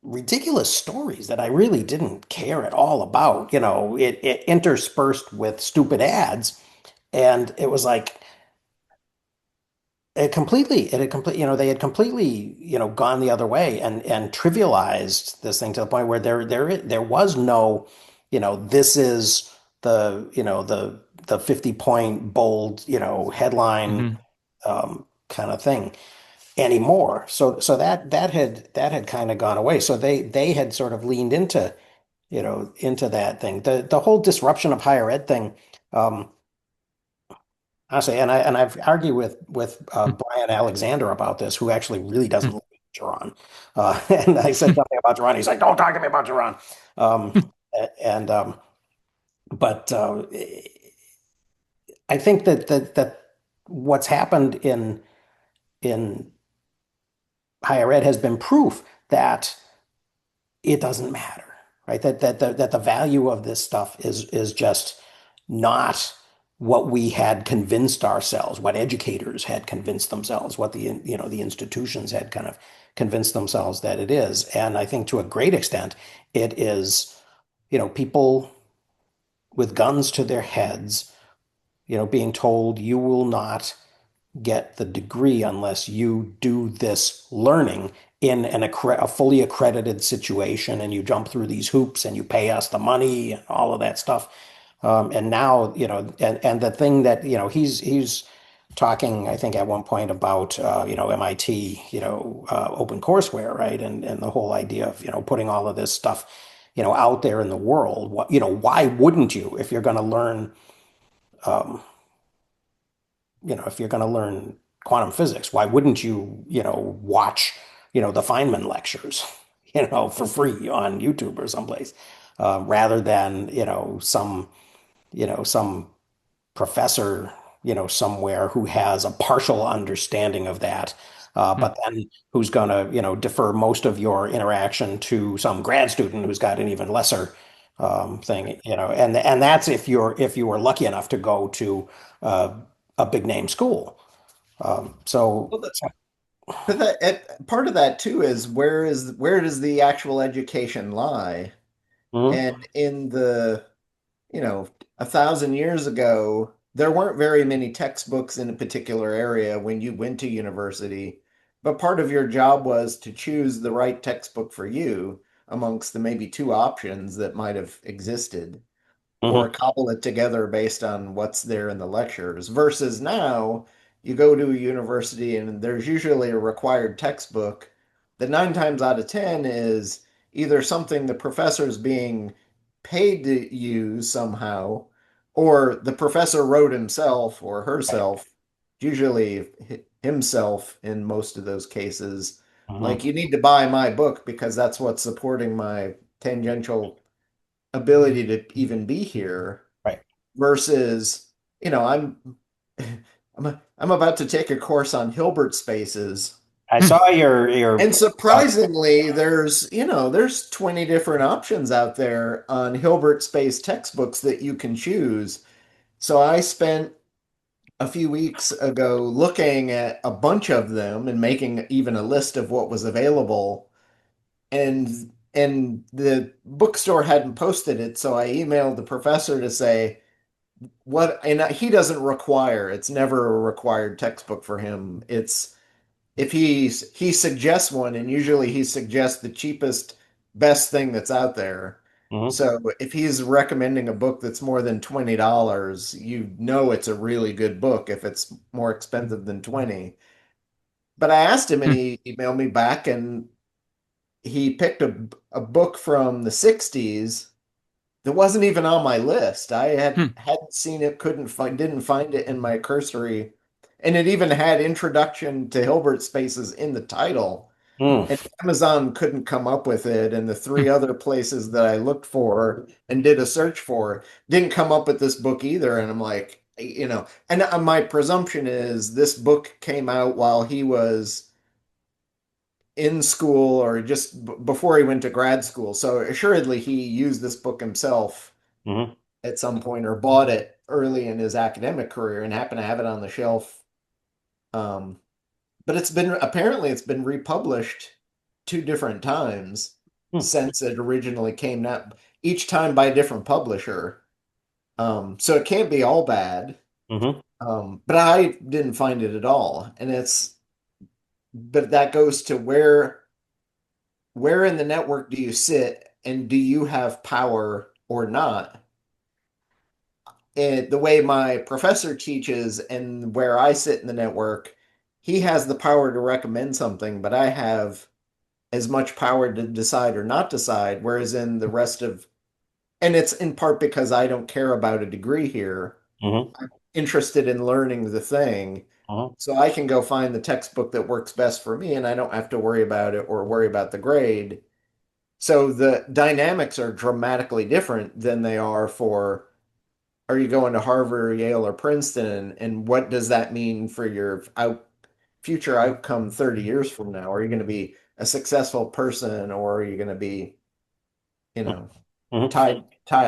ridiculous stories that I really didn't care at all about. It interspersed with stupid ads, and it was like they had completely, gone the other way and trivialized this thing to the point where there was no, this is the 50-point bold, headline Hmm. kind of thing anymore. So that had kind of gone away. So they had sort of leaned into that thing. The whole disruption of higher ed thing. Um, Honestly, and I've argued with Brian Alexander about this, who actually really doesn't like Jaron. And I said something about Jaron. He's like, "Don't talk to me about Jaron." Um, and but I think that what's happened in higher ed has been proof that it doesn't matter, right? That the value of this stuff is just not what we had convinced ourselves, what educators had convinced themselves, what the institutions had kind of convinced themselves that it is. And I think to a great extent, it is, people with guns to their heads, being told you will not get the degree unless you do this learning in a fully accredited situation and you jump through these hoops and you pay us the money and all of that stuff. And now, and the thing that, he's talking, I think at one point about, MIT, open courseware, right? And the whole idea of, putting all of this stuff, out there in the world. Why wouldn't you if you're going to learn, um, if you're going to learn quantum physics, why wouldn't you, watch, the Feynman lectures, for free on YouTube or someplace, rather than, some professor, somewhere who has a partial understanding of that, Hmm. but then who's going to, defer most of your interaction to some grad student who's got an even lesser thing, and that's if you were lucky enough to go to a big name school. So, Well, but part of that too is where does the actual education lie? mhm, And in you know, 1,000 years ago, there weren't very many textbooks in a particular area when you went to university, but part of your job was to choose the right textbook for you amongst the maybe two options that might have existed, or mhm, cobble it together based on what's there in the lectures. Versus now, you go to a university and there's usually a required textbook that 9 times out of 10 is either something the professor's being paid to use somehow, or the professor wrote himself or right, herself, usually himself in most of those cases. mhm, Like, you need to buy my book because that's what's supporting my tangential ability to even be here right. versus, I'm I'm about to take a course on Hilbert spaces. I saw your And surprisingly, there's 20 different options out there on Hilbert space textbooks that you can choose. So I spent a few weeks ago looking at a bunch of them and making even a list of what was available. And the bookstore hadn't posted it, so I emailed the professor to say, what, and he doesn't require, it's never a required textbook for him. It's if he suggests one, and usually he suggests the cheapest, best thing that's out there. mhm, So if he's recommending a book that's more than $20, you know it's a really good book if it's more expensive than 20. But I asked him and he emailed me back and he picked a book from the 60s that wasn't even on my list. I hadn't seen it, didn't find it in my cursory, and it even had Introduction to Hilbert Spaces in the title. mm, And Amazon couldn't come up with it, and the three other places that I looked for and did a search for didn't come up with this book either. And I'm like, and my presumption is this book came out while he was in school or just before he went to grad school. So assuredly he used this book himself mhm, at some point or bought it early in his academic career and happened to have it on the shelf. Um, but it's been republished two different times mm, since it originally came out, each time by a different publisher. So it can't be all bad. mhm, But I didn't find it at all. But that goes to where in the network do you sit and do you have power or not? And the way my professor teaches and where I sit in the network, he has the power to recommend something, but I have as much power to decide or not decide. Whereas in the rest of, and it's in part because I don't care about a degree here, mhm, interested in learning the thing. mhm, So I can go find the textbook that works best for me and I don't have to worry about it or worry about the grade. So the dynamics are dramatically different than they are for are you going to Harvard, Yale, or Princeton, and what does that mean for your future outcome 30 years from now? Are you going to be a successful person, or are you going to be, you know, Mhm. tied,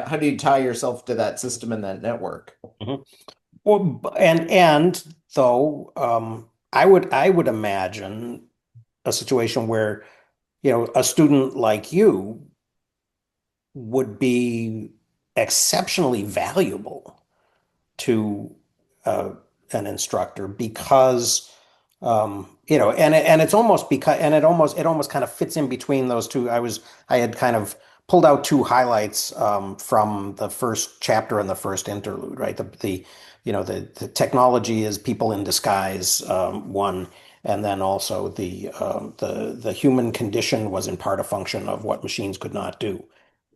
how do you tie yourself to that system and that network? Mhm. Well, and though I would imagine a situation where, a student like you would be exceptionally valuable to uh, an instructor because and it's almost because and it almost kind of fits in between those two. I had kind of pulled out two highlights from the first chapter and the first interlude, right? The technology is people in disguise, one, and then also the human condition was in part a function of what machines could not do.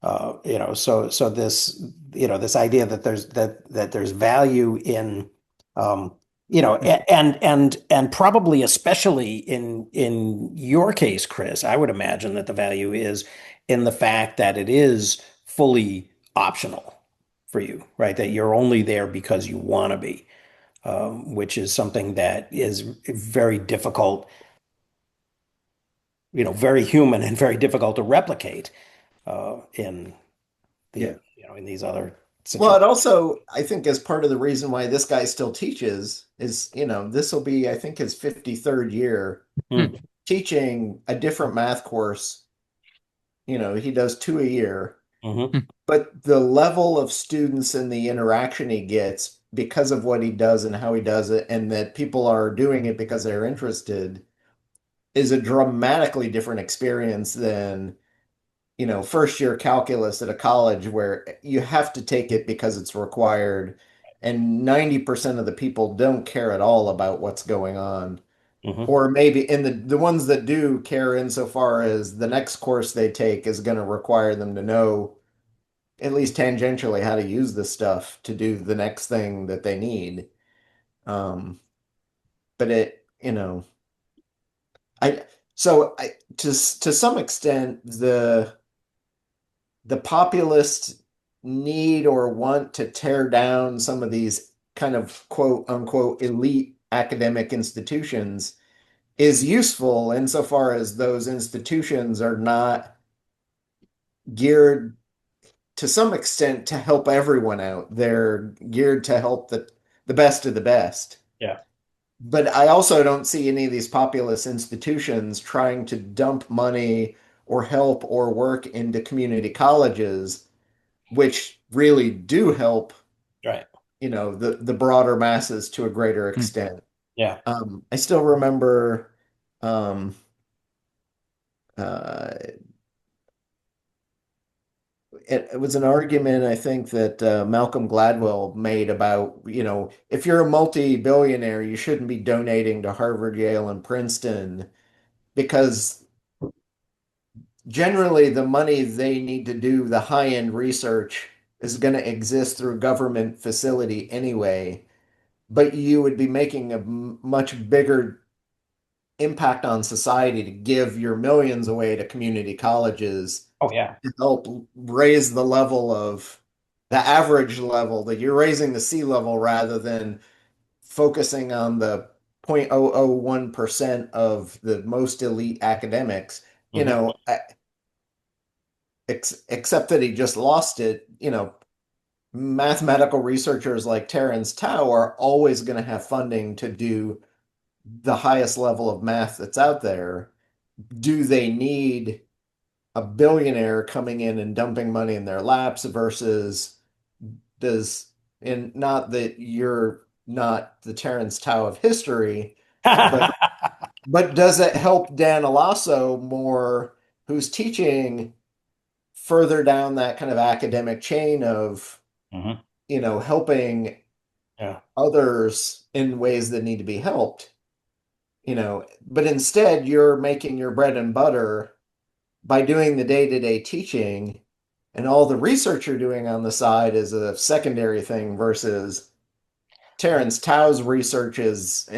So this idea that there's value in and probably especially in your case, Chris, I would imagine that the value is in the fact that it is fully optional for you, right? That you're only there because you want to be, which is something that is very difficult, very human and very difficult to replicate in Yeah. in these other Well, it situations. also, I think, is part of the reason why this guy still teaches is, this will be, I think, his 53rd year Hmm. teaching a different math course. He does two a year, Hmm. but the level of students and the interaction he gets because of what he does and how he does it, and that people are doing it because they're interested, is a dramatically different experience than first year calculus at a college where you have to take it because it's required, and 90% of the people don't care at all about what's going on. Hmm. Or maybe in the ones that do care insofar as the next course they take is going to require them to know at least tangentially how to use this stuff to do the next thing that they need. Um, but I so I to some extent the populist need or want to tear down some of these kind of quote unquote elite academic institutions is useful insofar as those institutions are not geared to some extent to help everyone out. They're geared to help the best of the best. Yeah. But I also don't see any of these populist institutions trying to dump money or help or work into community colleges which really do help, Right. the broader masses to a greater extent. Yeah. I still remember um, uh, it was an argument I think that Malcolm Gladwell made about, if you're a multi-billionaire, you shouldn't be donating to Harvard, Yale, and Princeton because generally the money they need to do the high-end research is going to exist through government facility anyway. But you would be making a much bigger impact on society to give your millions away to community colleges Oh, yeah. to help raise the level of the average level, that you're raising the sea level rather than focusing on the 0.001% of the most elite academics, you Hmm. know, except that he just lost it, mathematical researchers like Terence Tao are always going to have funding to do the highest level of math that's out there. Do they need a billionaire coming in and dumping money in their laps versus does, and not that you're not the Terence Tao of history, but does it help Dan Alasso more, who's teaching further down that kind of academic chain of, Hmm. helping Yeah. others in ways that need to be helped, but instead you're making your bread and butter by doing the day-to-day teaching, and all the research you're doing on the side is a secondary thing versus Terence Tao's research is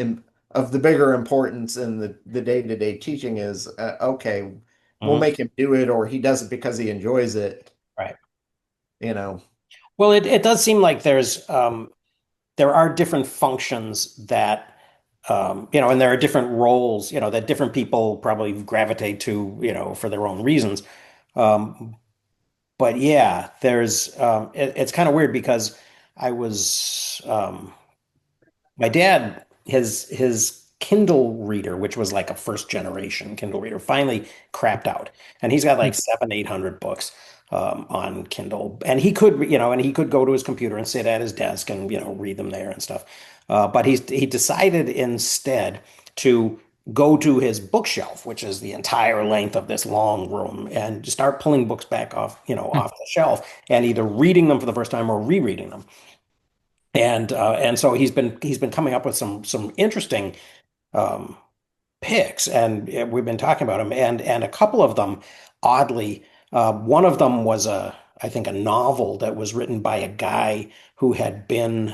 of the bigger importance, and the day-to-day teaching is okay, we'll Hmm. make him do it, or he does it because he enjoys it, Right. you know. Well, it does seem like there are different functions that and there are different roles, that different people probably gravitate to, for their own reasons. Um, but yeah, it's kind of weird because I was my dad, his Kindle reader, which was like a first generation Kindle reader, finally crapped out, and he's got like 700, 800 books on Kindle, and he could go to his computer and sit at his desk and read them there and stuff. But he decided instead to go to his bookshelf, which is the entire length of this long room, and start pulling books back off, off the shelf, and either reading them for the first time or rereading them. And so he's been coming up with some interesting um, picks, and we've been talking about them, and a couple of them, oddly, one of them was I think a novel that was written by a guy who had been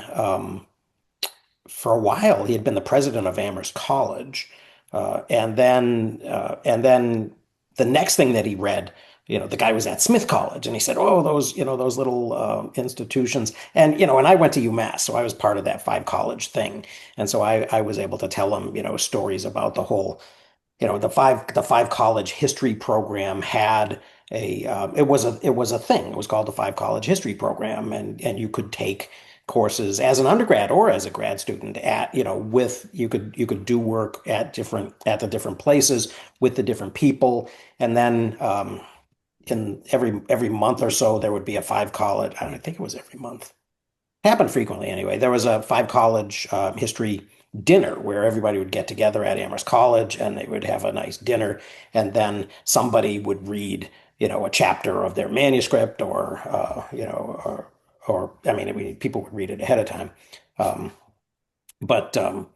for a while, he had been the president of Amherst College, and then the next thing that he read, the guy was at Smith College, and he said, "Oh, those little institutions," and I went to UMass, so I was part of that five college thing, and so I was able to tell him, stories about the whole the five college history program had it was a thing. It was called the five college history program, and you could take courses as an undergrad or as a grad student at with you could do work at the different places with the different people, and then in every month or so there would be a five college. I don't think it was every month, happened frequently anyway. There was a five college history dinner where everybody would get together at Amherst College and they would have a nice dinner, and then somebody would read, a chapter of their manuscript, or people would read it ahead of time. Um, but then,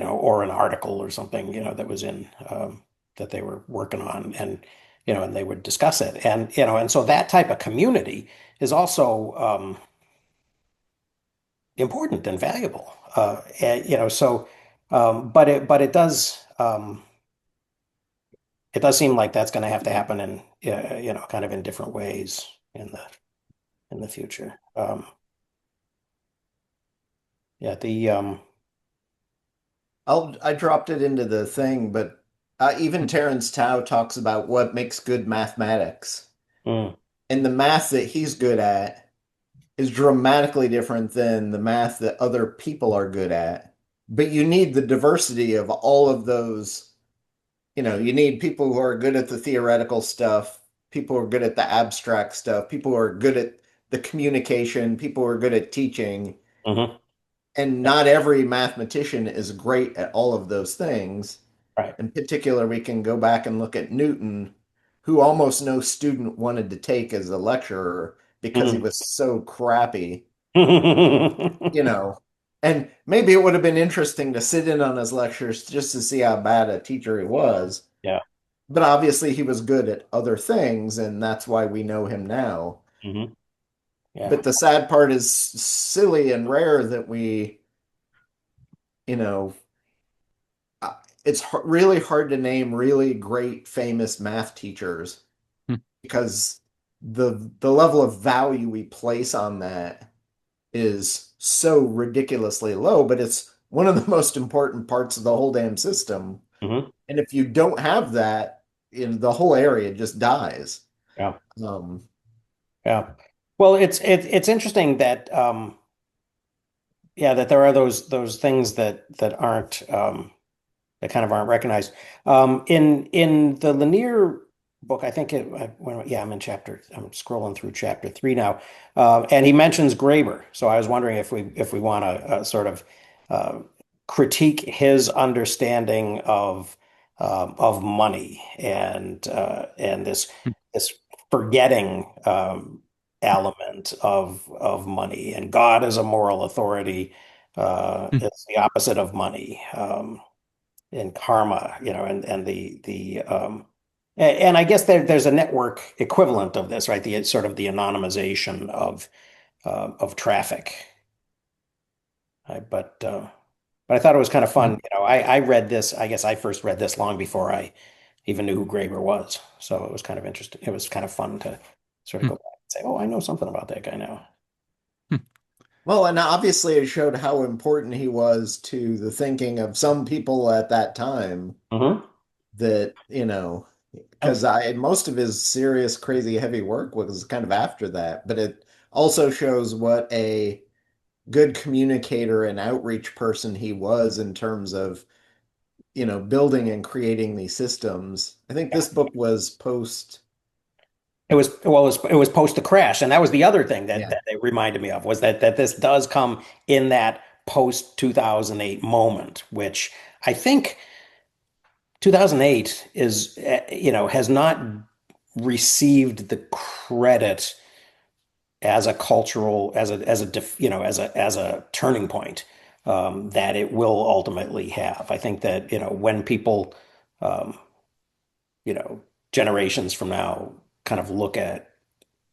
or an article or something, that was in that they were working on, and they would discuss it, and so that type of community is also important and valuable. But it does seem like that's going to have to happen in kind of in different ways in the future. Yeah, I dropped it into the thing, but even Terence Tao talks about what makes good mathematics. mm, And the math that he's good at is dramatically different than the math that other people are good at. But you need the diversity of all of those. You need people who are good at the theoretical stuff, people who are good at the abstract stuff, people who are good at the communication, people who are good at teaching. mhm, And not every mathematician is great at all of those things. right. In particular, we can go back and look at Newton, who almost no student wanted to take as a lecturer because he Mhm. was so crappy, you know. And maybe it would have been interesting to sit in on his lectures just to see how bad a teacher he was. Yeah. But obviously, he was good at other things, and that's why we know him now. Hmm. Yeah. But the sad part is silly and rare that you know, it's really hard to name really great famous math teachers because the level of value we place on that is so ridiculously low, but it's one of the most important parts of the whole damn system. Hmm. And if you don't have that, the whole area just dies. Yeah. Um, Yeah. Well, it's interesting that yeah, that there are those things that aren't that kind of aren't recognized. In the Lanier book, I think yeah, I'm scrolling through chapter 3 now, and he mentions Graeber. So I was wondering if we want to sort of uh, critique his understanding of money and this forgetting element of money, and God as a moral authority. It's the opposite of money. And karma, and and I guess there's a network equivalent of this, right? The sort of the anonymization of traffic. But I thought it was kind of fun. I read this. I guess I first read this long before I even knew who Graeber was. So it was kind of interesting. It was kind of fun to sort of Hmm. go back and say, oh, I know something about that guy now. Hmm. Well, and obviously it showed how important he was to the thinking of some people at that time Hmm. that, because I most of his serious, crazy, heavy work was kind of after that, but it also shows what a good communicator and outreach person he was in terms of, building and creating these systems. I think this book was post. It was well, it was post the crash, and that was the other thing that Yeah. that it reminded me of was that this does come in that post 2008 moment, which I think 2008 is has not received the credit as a cultural as a turning point that it will ultimately have. I think that when people um, generations from now kind of look at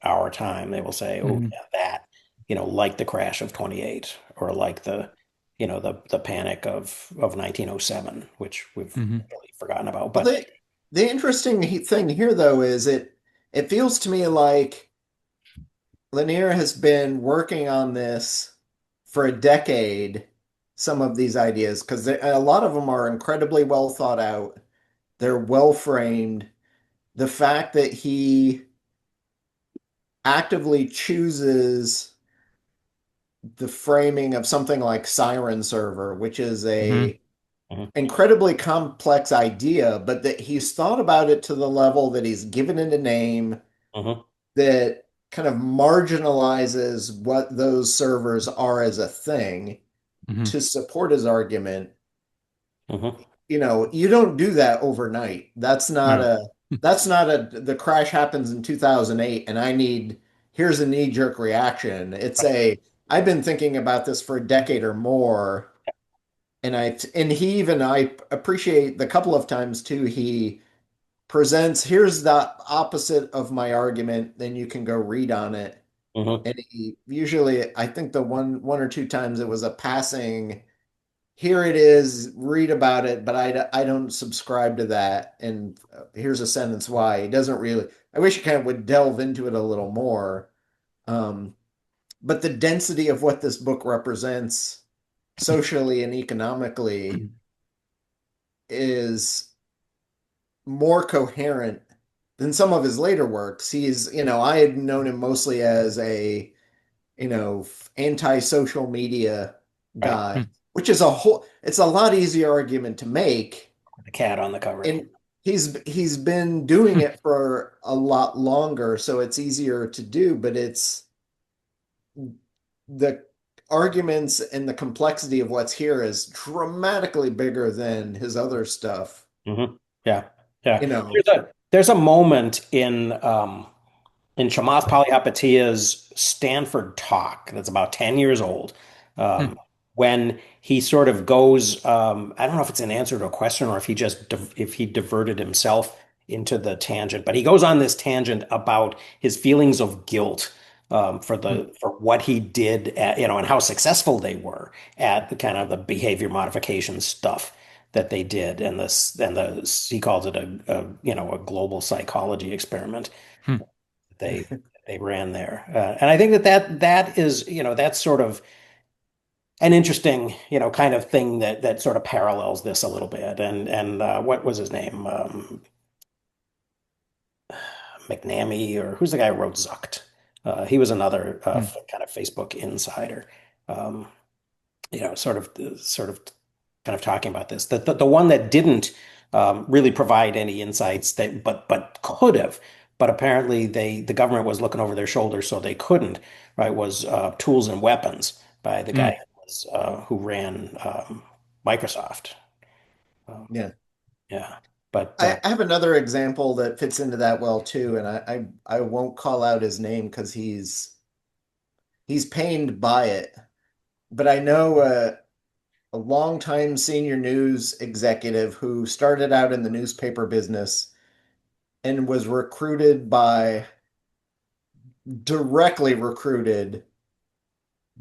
our time, they will say, "Oh, Hmm. yeah, that," like the crash of 28 or like the panic of 1907, which we've Hmm. really forgotten about. Well, But the interesting thing here, though, is it feels to me like Lanier has been working on this for a decade, some of these ideas, because a lot of them are incredibly well thought out. They're well framed. The fact that he actively chooses the framing of something like Siren Server, which is Hmm. a Mhm, incredibly complex idea, but that he's thought about it to the level that he's given it a name mhm, that kind of marginalizes what those servers are as a thing Hmm. to support his argument. mhm, You don't do that overnight. No. That's not the crash happens in 2008 and here's a knee-jerk reaction. I've been thinking about this for a decade or more. And I appreciate the couple of times too, he presents, here's the opposite of my argument, then you can go read on it. mhm, And he usually, I think the one or two times it was a passing, here it is, read about it, but I don't subscribe to that. And here's a sentence why. He doesn't really, I wish he kind of would delve into it a little more. Um, but the density of what this book represents socially and economically is more coherent than some of his later works. I had known him mostly as a, anti-social media right. guy, which is it's a lot easier argument to make. The cat on the cover. And he's been doing it for a lot longer, so it's easier to do, but it's the arguments and the complexity of what's here is dramatically bigger than his other stuff. Mhm. Yeah, yeah. You know, There's a moment in Chamath Palihapitiya's Stanford talk that's about 10 years old, um, when he sort of goes, I don't know if it's an answer to a question or if if he diverted himself into the tangent, but he goes on this tangent about his feelings of guilt for what he did and how successful they were at the kind of the behavior modification stuff that they did, and he calls it a global psychology experiment they they ran there. And I think that is, that's sort of an interesting, kind of thing that sort of parallels this a little bit. And what was his name? McNamee, or who's the guy who wrote Zucked? He was another kind of Facebook insider. Um, sort of kind of talking about this. The one that didn't really provide any insights but could have, but apparently the government was looking over their shoulders, so they couldn't. Right? Was Tools and Weapons by the guy who ran Microsoft. Um, yeah. yeah, but I have another example that fits into that well too, and I won't call out his name because he's pained by it. But I know a longtime senior news executive who started out in the newspaper business and was directly recruited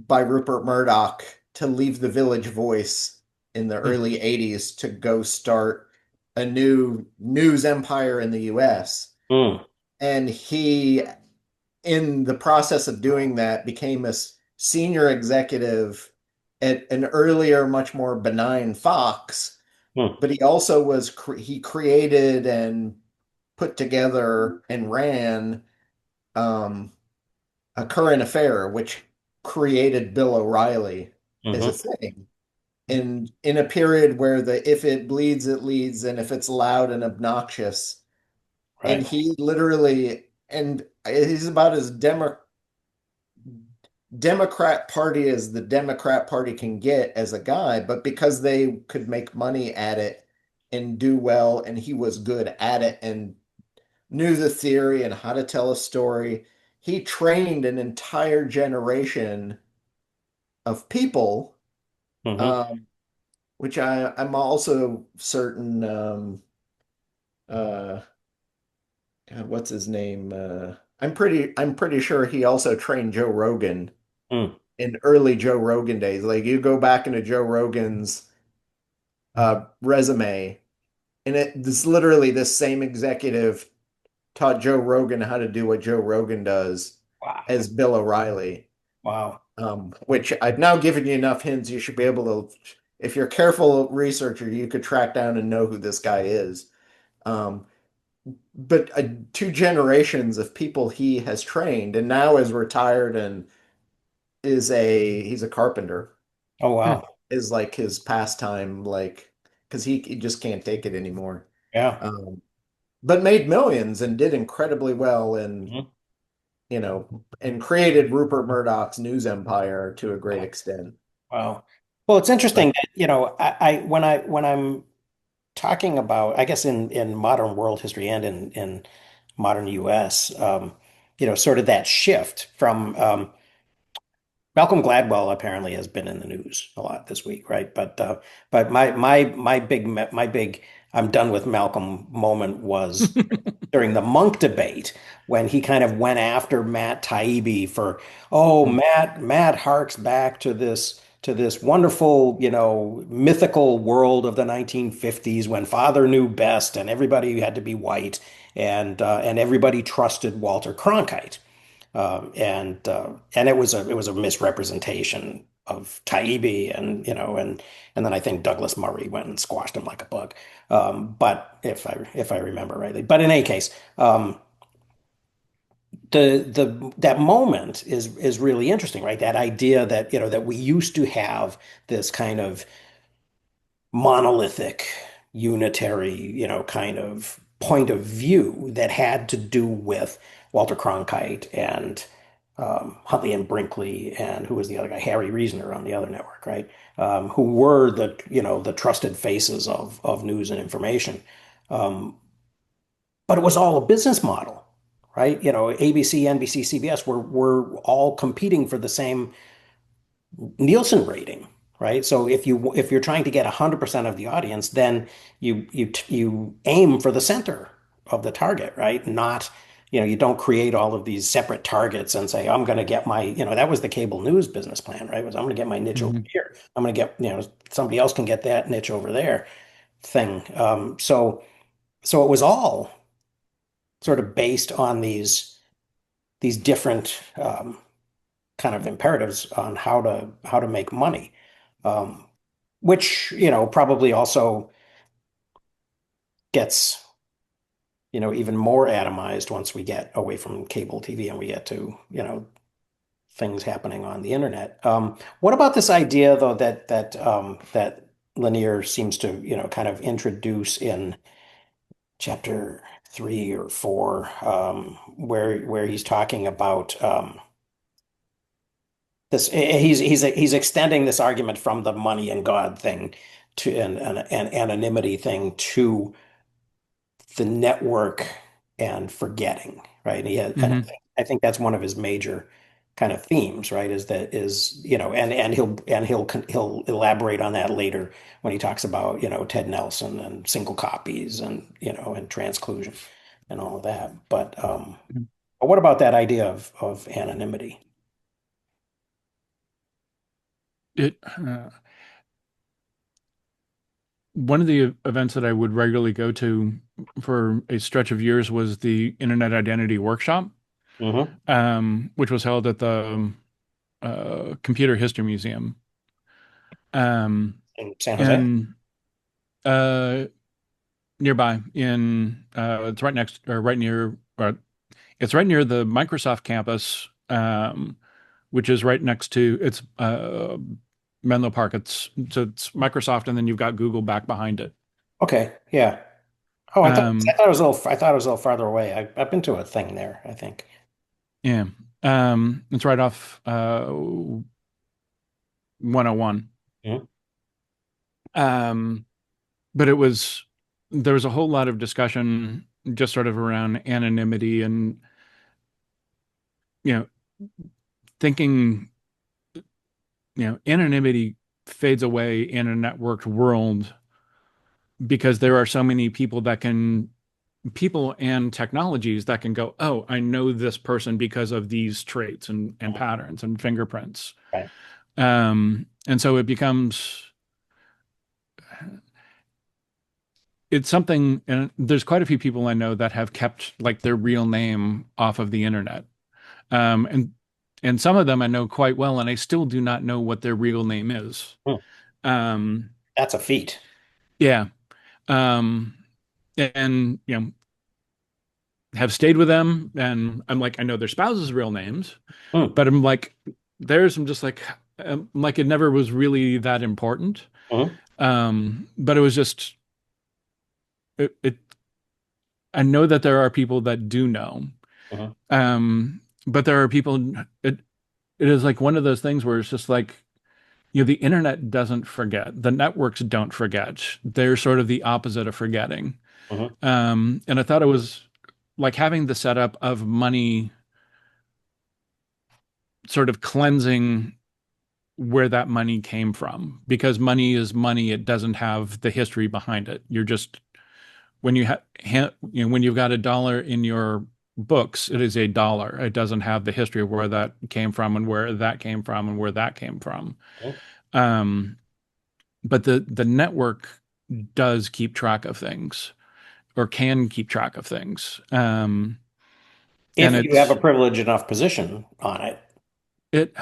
by Rupert Murdoch to leave the Village Voice in the early 80s to go start a new news empire in the US. Mm, And he, in the process of doing that, became a senior executive at an earlier, much more benign Fox. mm, But he also he created and put together and ran um, a current affair, which created Bill O'Reilly as a hmm. thing. And in a period where the if it bleeds, it leads, and if it's loud and obnoxious, and Right. he literally, and he's about as Democrat Party as the Democrat Party can get as a guy, but because they could make money at it and do well, and he was good at it and knew the theory and how to tell a story, he trained an entire generation of people, Hmm. um, which I'm also certain. Uh, God, what's his name? I'm pretty sure he also trained Joe Rogan Mm, in early Joe Rogan days. Like you go back into Joe Rogan's resume, and it's literally this same executive taught Joe Rogan how to do what Joe Rogan does wow. as Bill O'Reilly. Wow. Which I've now given you enough hints. You should be able to, if you're a careful researcher, you could track down and know who this guy is. Um, but two generations of people he has trained, and now is retired and he's a carpenter. Oh, Hmm. wow. Is like his pastime, like because he just can't take it anymore. Yeah. Um, but made millions and did incredibly well, and Mhm. and created Rupert Murdoch's news empire to a great extent. Wow. Well, it's interesting But that, when I'm talking about, I guess in modern world history and in modern US, sort of that shift from Malcolm Gladwell apparently has been in the news a lot this week, right? But my big I'm done with Malcolm moment was during the Monk debate when he kind of went after Matt Taibbi for, oh, Matt harks back to this wonderful, mythical world of the 1950s when father knew best and everybody had to be white and everybody trusted Walter Cronkite. And it was a misrepresentation of Taibbi, and then I think Douglas Murray went and squashed him like a bug. But if I remember rightly, but in any case, the that moment is really interesting, right? That idea that that we used to have this kind of monolithic, unitary, kind of point of view that had to do with Walter Cronkite and Huntley and Brinkley, and who was the other guy, Harry Reasoner on the other network, right? Who were the trusted faces of news and information. Um, but it was all a business model, right? ABC, NBC, CBS were all competing for the same Nielsen rating, right? So if you're trying to get 100% of the audience, then you aim for the center of the target, right? Not, you don't create all of these separate targets and say, I'm going to get that was the cable news business plan, right? Was I'm going to get my niche over Mhm. here. I'm going to get, somebody else can get that niche over there thing. So it was all sort of based on these different kind of imperatives on how to make money, um, which probably also gets even more atomized once we get away from cable TV and we get to things happening on the internet. What about this idea though that Lanier seems to kind of introduce in chapter 3 or 4, where he's talking about this he's extending this argument from the money and God thing to an anonymity thing to the network and forgetting, right? And Mhm. I think that's one of his major kind of themes, right? And he'll elaborate on that later when he talks about Ted Nelson and single copies and transclusion and all of that. But what about that idea of anonymity? It one of the events that I would regularly go to for a stretch of years was the Internet Identity Workshop, Hmm. which was held at the Computer History Museum. Um, In San Jose? and uh, nearby in it's right next or right near or it's right near the Microsoft campus, which is right next to it's Menlo Park. It's Microsoft, and then you've got Google back behind it. Okay, yeah. Oh, I Um, thought it was a little I thought it was a little farther away. I've been to a thing there, I think. yeah, it's right off 101. Mhm. Um, but there was a whole lot of discussion just sort of around anonymity and you know thinking anonymity fades away in a networked world because there are so many people and technologies that can go, oh, I know this person because of these traits and Mhm. patterns and fingerprints. Right. And so it's something, and there's quite a few people I know that have kept like their real name off of the internet. Um, and and some of them I know quite well, and I still do not know what their real name is. Hmm. Um, That's a feat. yeah. Um, and have stayed with them, and I'm like, I know their spouses' real names, Hmm. but I'm like, I'm just like, like it never was really that important. Mhm. But it was just, it. I know that there are people that do know, Mhm. but there are people. It is like one of those things where it's just like, the internet doesn't forget, the networks don't forget. They're sort of the opposite of forgetting. Mhm. And I thought it was like having the setup of money sort of cleansing where that money came from because money is money. It doesn't have the history behind it. You're just when you when you've got a dollar in your books, it is a dollar. It doesn't have the history of where that came from and where that came from and where that came from. Mhm. Um, but the network does keep track of things or can keep track of things. And If you have a privileged enough position on it. it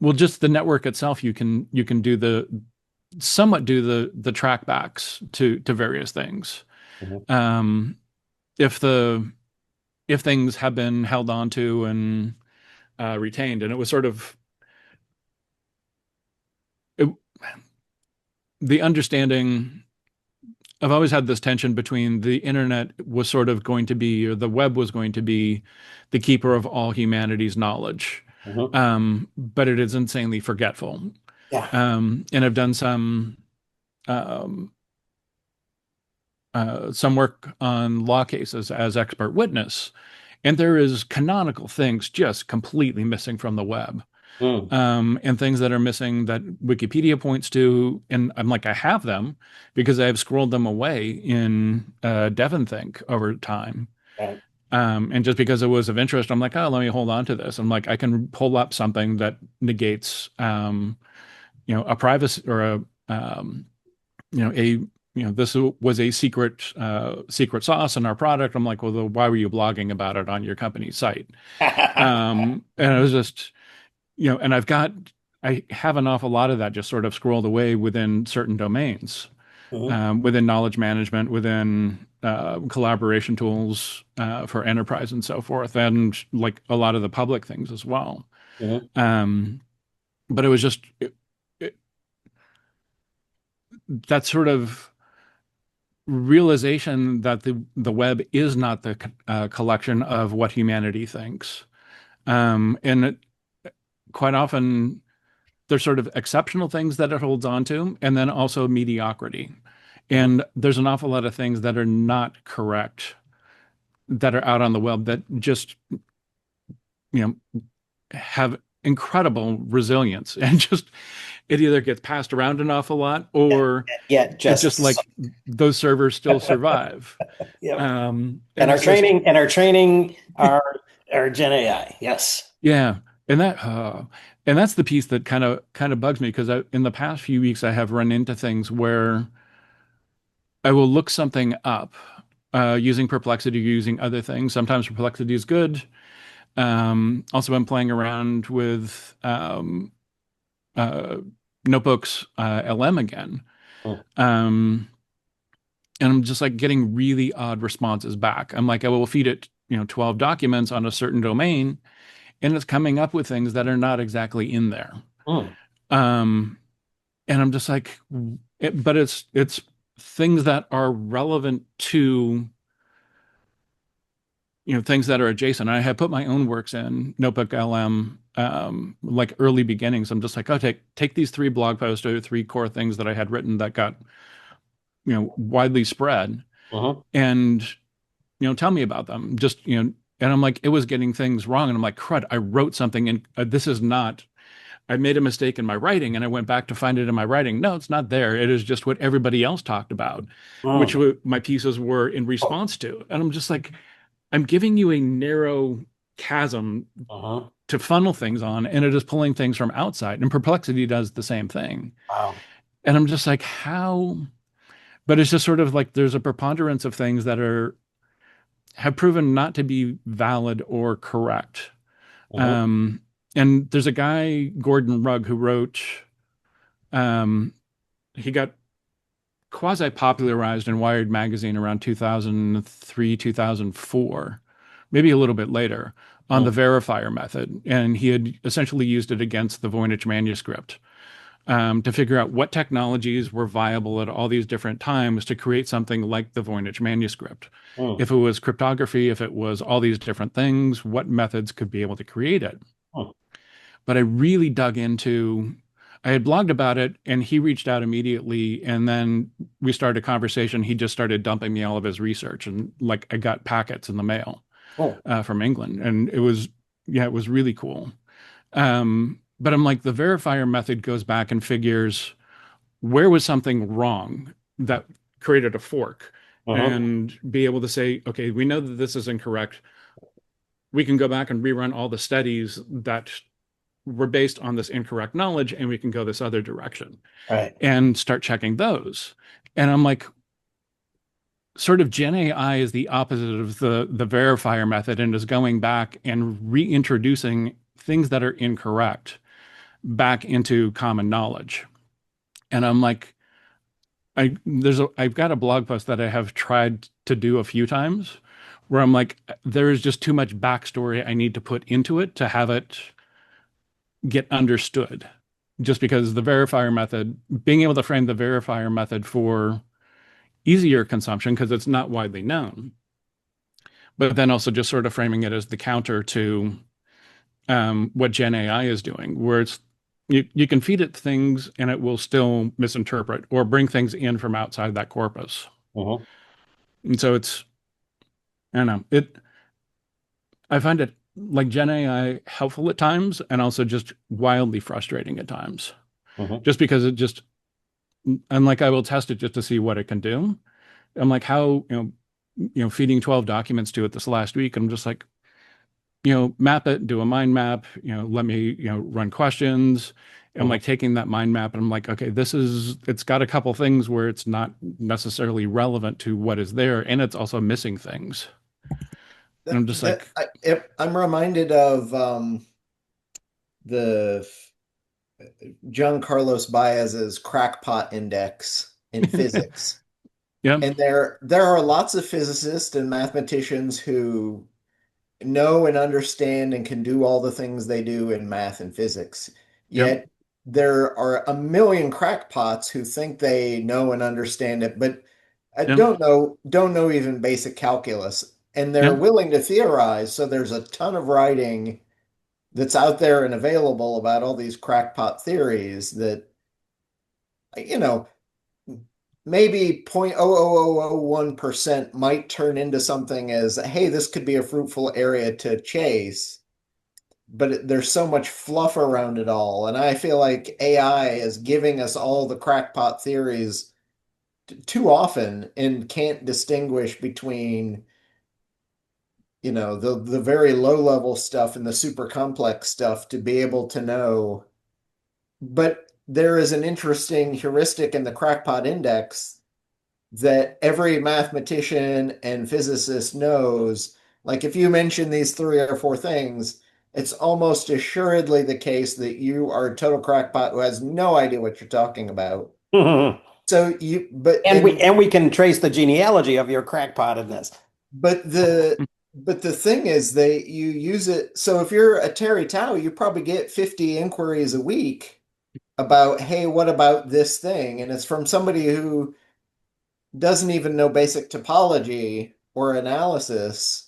well just the network itself you can do the somewhat do the trackbacks to various things. Mhm. Um, if the if things have been held on to and retained, and it was sort of it, the understanding. I've always had this tension between the internet was sort of going to be, or the web was going to be, the keeper of all humanity's knowledge, Mhm. but it is insanely forgetful. Yeah. And I've done um, some work on law cases as expert witness, and there is canonical things just completely missing from the web, Mm. and things that are missing that Wikipedia points to, and I'm like, I have them because I've scrolled them away in DevonThink over time. Right. And just because it was of interest, I'm like, oh, let me hold on to this. I'm like, I can pull up something that negates, a privacy or this was a secret sauce in our product. I'm like, well, why were you blogging about it on your company's site? And it was just, and I have an awful lot of that just sort of scrolled away within certain domains, Mhm. within knowledge management, within collaboration tools for enterprise and so forth, and like a lot of the public things as well. Mhm. Um, but it was just that sort of realization that the web is not the collection of what humanity thinks. And quite often there's sort of exceptional things that it holds on to, and then also mediocrity. Mhm. And there's an awful lot of things that are not correct that are out on the web that just, you know, have incredible resilience and just it either gets passed around an awful lot or Yeah, it just just like those servers still survive. yep. And it's just, And our training our Gen AI. Yes. yeah. And and that's the piece that kind of bugs me because in the past few weeks I have run into things where I will look something up using Perplexity, using other things. Sometimes Perplexity is good. Also, been playing around with uh, notebooks LM again. Mm, Um, and I'm just like getting really odd responses back. I'm like, I will feed it, 12 documents on a certain domain, and it's coming up with things that are not exactly in there. mm, Um, and I'm just like, but it's things that are relevant to things that are adjacent. I have put my own works in Notebook LM, like early beginnings. I'm just like, oh, take these three blog posts or three core things that I had written that got widely spread, mhm, and tell me about them. Just and I'm like, it was getting things wrong, and I'm like, crud, I wrote something, and this is not. I made a mistake in my writing, and I went back to find it in my writing. No, it's not there. It is just what everybody else talked about, which mm, my pieces were in response to. And I'm just like, I'm giving you a narrow chasm mhm. to funnel things on, and it is pulling things from outside. And Perplexity does the same thing. Wow. And I'm just like, how? But it's just sort of like there's a preponderance of things that are have proven not to be valid or correct. Mhm, Um, and there's a guy, Gordon Rugg, who wrote, um, he got quasi popularized in Wired magazine around 2003, 2004, maybe a little bit later, on the mm, verifier method. And he had essentially used it against the Voynich manuscript to figure out what technologies were viable at all these different times to create something like the Voynich manuscript. mm, If it was cryptography, if it was all these different things, what methods could be able to create it. mm, But I really dug into, I had blogged about it and he reached out immediately. And then we started a conversation. He just started dumping me all of his research. And like I got packets in the mail mm, from England. And it was, yeah, it was really cool. But I'm like, the verifier method goes back and figures where was something wrong that created a fork mhm, and be able to say, okay, we know that this is incorrect. We can go back and rerun all the studies that were based on this incorrect knowledge and we can go this other direction right. and start checking those. And I'm like, sort of Gen AI is the opposite of the verifier method and is going back and reintroducing things that are incorrect back into common knowledge. And I'm like, I've got a blog post that I have tried to do a few times where I'm like, there is just too much backstory I need to put into it to have it get understood. Just because the verifier method, being able to frame the verifier method for easier consumption because it's not widely known, but then also just sort of framing it as the counter to what Gen AI is doing, where it's you can feed it things and it will still misinterpret or bring things in from outside that corpus. Mhm, And so it's I don't know I find it like Gen AI helpful at times and also just wildly frustrating at times, mhm. just because it just and like I will test it just to see what it can do. I'm like how feeding 12 documents to it this last week. I'm just like map it, do a mind map, let me, run questions. I'm Mhm. like taking that mind map and I'm like, okay, it's got a couple things where it's not necessarily relevant to what is there. And it's also missing things. And I'm just like, I'm reminded of the John Carlos Baez's crackpot index in physics. yeah, And there are lots of physicists and mathematicians who know and understand and can do all the things they do in math and physics. yeah, Yet there are a million crackpots who think they know and understand it, but yeah, don't know even basic calculus. And they're yeah, willing to theorize. So there's a ton of writing that's out there and available about all these crackpot theories that, you know, maybe 0.00001% might turn into something as, hey, this could be a fruitful area to chase. But there's so much fluff around it all. And I feel like AI is giving us all the crackpot theories too often and can't distinguish between, the very low level stuff and the super complex stuff to be able to know. But there is an interesting heuristic in the crackpot index that every mathematician and physicist knows. Like if you mention these three or four things, it's almost assuredly the case that you are a total crackpot who has no idea what you're talking about. And So you, we can trace the genealogy of your crackpottedness. but the thing is you use it. So if you're a Terry Tao, you probably get 50 inquiries a week about, hey, what about this thing? And it's from somebody who doesn't even know basic topology or analysis.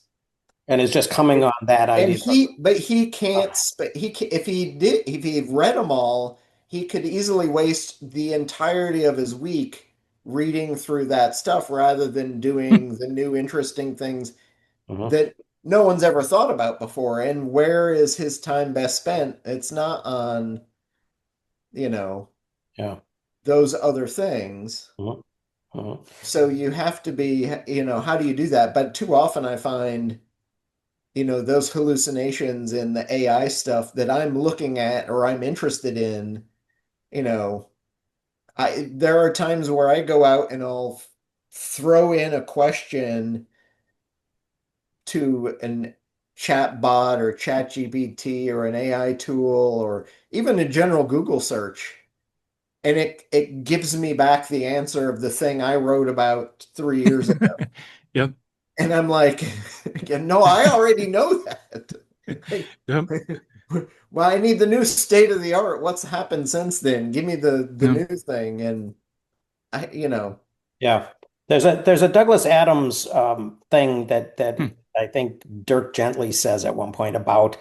And it's just coming on that And idea. but he can't, if he did, if he read them all, he could easily waste the entirety of his week reading through that stuff rather than doing the new interesting things Mhm. that no one's ever thought about before. And where is his time best spent? It's not on, you know, Yeah. those other things. Mhm. Mhm. So you have to be, how do you do that? But too often I find, those hallucinations in the AI stuff that I'm looking at or I'm interested in, you know, there are times where I go out and I'll throw in a question to an chat bot or chat GPT or an AI tool or even a general Google search. And it gives me back the answer of the thing I wrote about 3 years ago. Yep. And I'm like, yeah, no, I already know that. Yep. Well, I need the new state of the art. What's happened since then? Give me the Yep. new thing. And Yeah. There's a Douglas Adams thing that Hmm. I think Dirk Gently says at one point about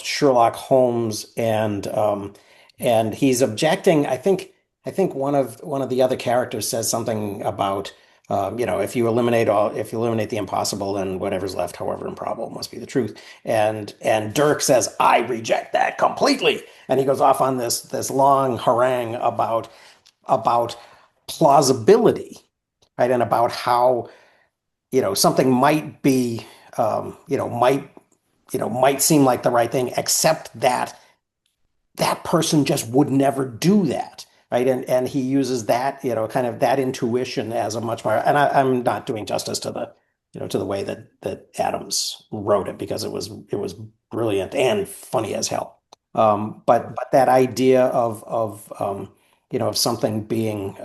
Sherlock Holmes and he's objecting. I think one of the other characters says something about if you eliminate the impossible, then whatever's left, however improbable, must be the truth. And Dirk says, I reject that completely. And he goes off on this long harangue about plausibility, right? And about how, something might be, might seem like the right thing, except that that person just would never do that, right? And he uses that, kind of that intuition as a much more, and I'm not doing justice to the way that Adams wrote it because it was brilliant and funny as hell. But that idea of something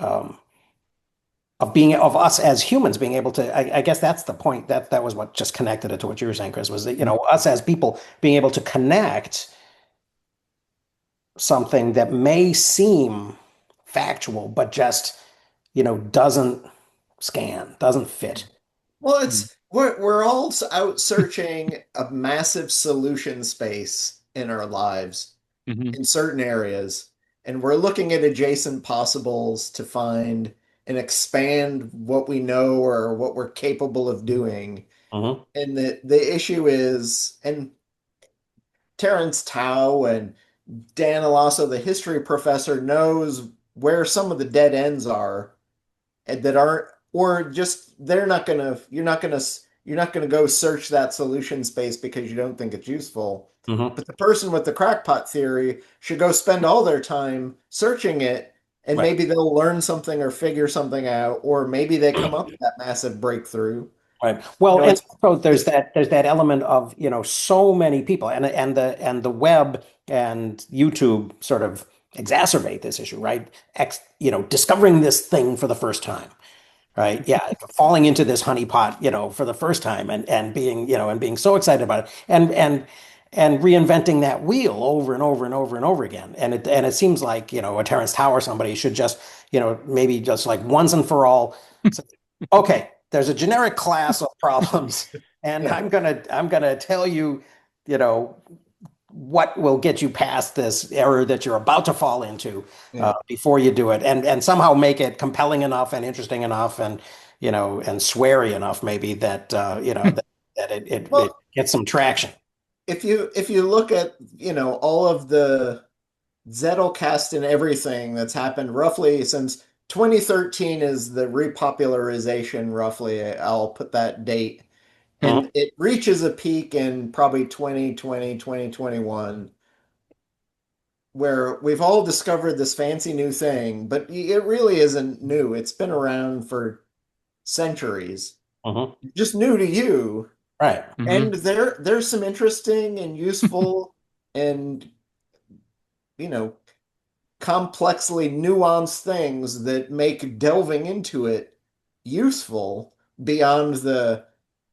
of us as humans being able to, I guess that's the point. That was what just connected it to what you were saying, Chris, was that, us as people being able to connect something that may seem factual, but just, doesn't doesn't fit. well, we're all out searching a massive solution space in our lives Mhm. in certain areas, and we're looking at adjacent possibles to find and expand what we know or what we're capable of doing. Mhm. And the issue is, and Terrence Tao and Dan Alasso, the history professor, knows where some of the dead ends are and that aren't, or just you're not gonna go search that solution space because you don't think it's useful. Mhm. But the person with the crackpot theory should go spend all their time searching it, and Right. maybe they'll learn something or figure something out, or maybe they come up with that massive breakthrough. Right. You Well, know, and it's also there's it's that element of, so many people and the web and YouTube sort of exacerbate this issue, right? Discovering this thing for the first time. Right. Yeah. Falling into this honeypot, for the first time and being so excited about it and reinventing that wheel over and over and over and over again. And it seems like, a Terrence Tao or somebody should just, maybe just like once and for all say, okay, there's a generic class of problems and yeah, I'm gonna tell you, you know, what will get you past this error that you're about to fall into yeah. before you do it, and somehow make it compelling enough and interesting enough and sweary enough maybe that it Well, gets some traction. if you look at all of the Zettelcast and everything that's happened roughly since 2013 is the repopularization, roughly. I'll put that date. Mhm. And it reaches a peak in probably 2020, 2021, where we've all discovered this fancy new thing, but it really isn't new. It's been around for centuries, Hmm. just new to you. Right. And Hmm. there's some interesting and useful and you know complexly nuanced things that make delving into it useful beyond the,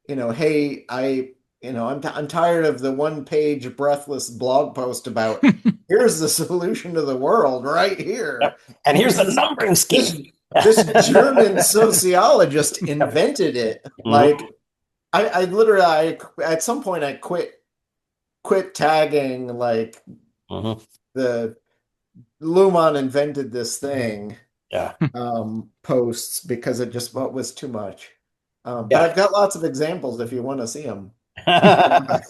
hey, I'm tired of the one page breathless blog post about here's the solution to the world right here. Yep. And here's This the is numbering this scheme. this German sociologist Yep. invented it. Hmm. Like I literally at some point I quit tagging like Hmm. the Luhmann invented this thing Yeah. posts because it just was too much. But Yeah. I've got lots of examples if you want to see them. But I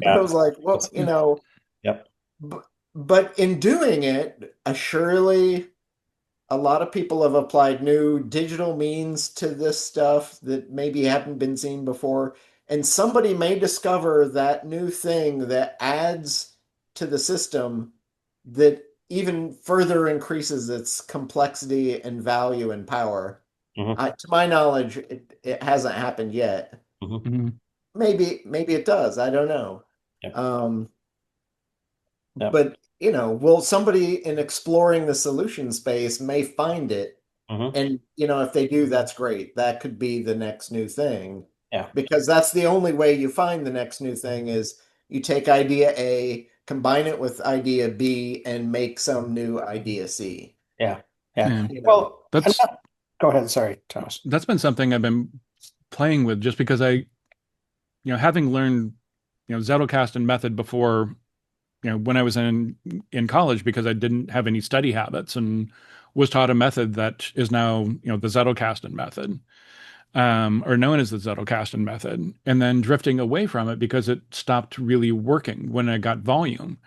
Yeah. was like, well, That's, yep. but in doing it, surely a lot of people have applied new digital means to this stuff that maybe haven't been seen before. And somebody may discover that new thing that adds to the system that even further increases its complexity and value and power. Hmm. To my knowledge, it hasn't happened yet. Hmm. Hmm. Maybe it does. I don't know. Yep. Um, Yep. but will somebody in exploring the solution space may find it, Hmm. and if they do, that's great. That could be the next new thing, Yeah. because that's the only way you find the next new thing is you take idea A, combine it with idea B, and make some new idea C. Yeah. Yeah. Yeah. You know, Well, That's go ahead. Sorry, Thomas. that's been something I've been playing with just because having learned, Zettelkasten and method before, when I was in college because I didn't have any study habits and was taught a method that is now, the Zettelkasten method, or known as the Zettelkasten method, and then drifting away from it because it stopped really working when I got volume.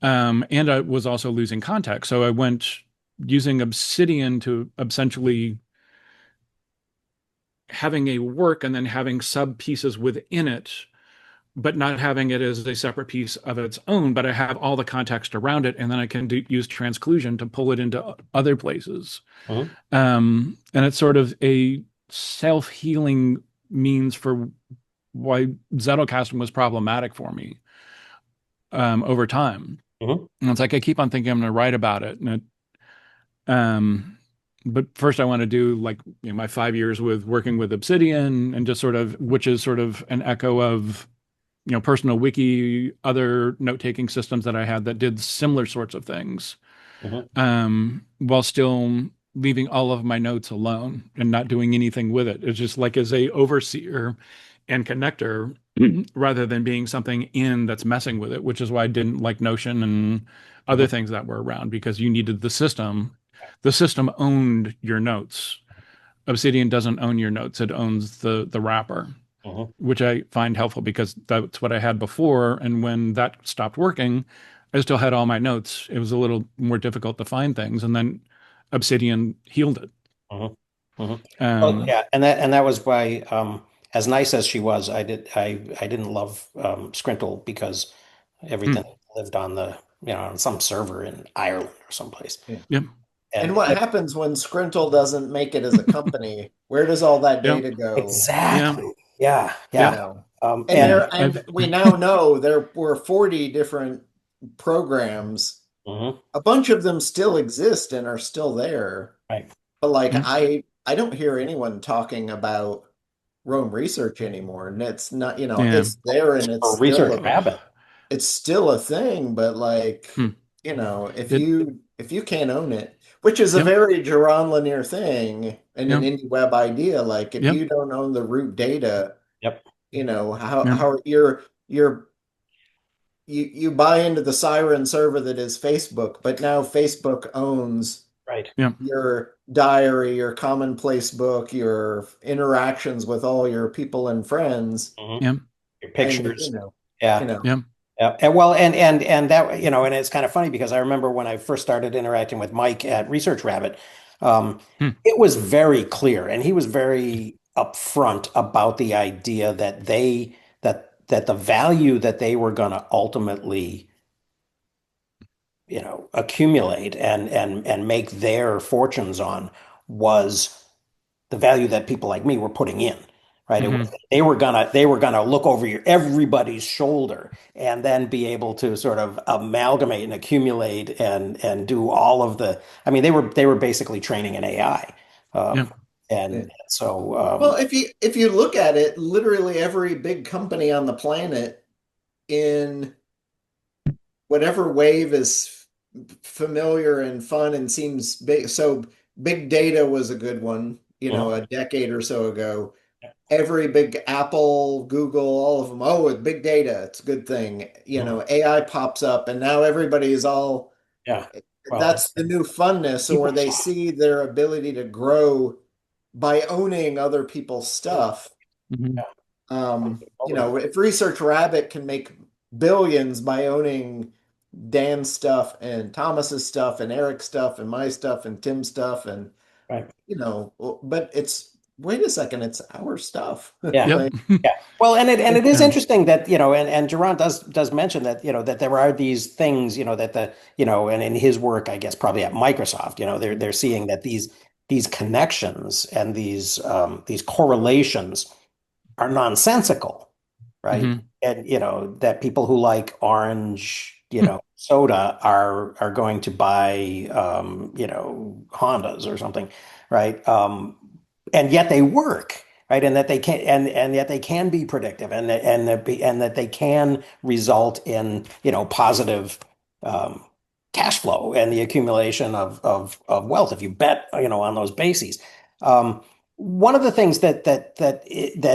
And I was also losing context. So I went using Obsidian to essentially having a work and then having sub pieces within it, but not having it as a separate piece of its own. But I have all the context around it, and then I can use transclusion to pull it into other places. Hmm. And it's sort of a self healing means for why Zettelkasten was problematic for me over time. Hmm. And it's like I keep on thinking I'm going to write about it, um, but first I want to do like my 5 years with working with Obsidian and just sort of which is sort of an echo of personal wiki, other note taking systems that I had that did similar sorts of things, Hmm. while still leaving all of my notes alone and not doing anything with it. It's just like as a overseer and connector rather than being something in that's messing with it, which is why I didn't like Notion and other Hmm. things that were around because you needed the system. The system owned your notes. Obsidian doesn't own your notes, it owns the wrapper, Hmm. which I find helpful because that's what I had before. And when that stopped working, I still had all my notes. It was a little more difficult to find things. And then Obsidian healed it. Hmm. Hmm. Well, Um, yeah, and that was why, as nice as she was, I didn't love Skrintl because hmm, everything lived on on some server in Ireland or someplace. yeah. yep, And And what happens when Skrintl doesn't make it as a company? Where does all that yep, data go? yeah, exactly, yeah, You yeah. yep. know, and Yeah. there, and I've, we now know there were 40 different programs. Hmm. A bunch of them still exist and are still there. Right. But like yeah, I don't hear anyone talking about Rome research anymore. And it's not, yeah. it's there and Or research rabbit. it's still a thing, but like, Hmm. if It, you can't own it, which is a yep, very Jaron Lanier thing and an yep, indie web idea, like if yep, you don't own the root data, Yep. how yep, you buy into the siren server that is Facebook, but now Facebook owns Right. yep, your diary, your commonplace book, your interactions with all your people and friends, Hmm. yep, Your and pictures. Yeah. you know, yep. Yeah, and well, and that and it's kind of funny because I remember when I first started interacting with Mike at Research Rabbit, Hmm. it was very clear, and he was very upfront about the idea that that the value that they were going to ultimately accumulate and make their fortunes on was the value that people like me were putting in, right? Hmm. They were gonna look over everybody's shoulder and then be able to sort of amalgamate and accumulate and do all of the. I mean, they were basically training an AI, Yeah. um, and so Well, if you look at it, literally every big company on the planet in whatever wave is familiar and fun and seems big. So big data was a good one, mhm, a decade or so ago. Every big Apple, Google, all of them, oh, with big data, it's a good thing. mhm. AI pops up and now everybody is all, Yeah. Well, that's the new funness, or people. they see their ability to grow by owning other people's stuff. Hmm. If Research Rabbit can make billions by owning Dan's stuff and Thomas's stuff and Eric's stuff and my stuff and Tim's stuff and Right. but it's wait a second, it's our stuff. Yeah. Yep. Like, Yeah. Well, and it is Yeah. interesting that, and Jaron does mention that, that there are these things, that and in his work, I guess probably at Microsoft, they're seeing that these connections and these correlations are nonsensical, right? Hmm. And that people who like orange, soda are going to buy Hondas or something, right? And yet they work, right? And that they can and yet they can be predictive and that they can result in, positive cash flow and the accumulation of wealth if you bet, on those bases. Um, One of the things that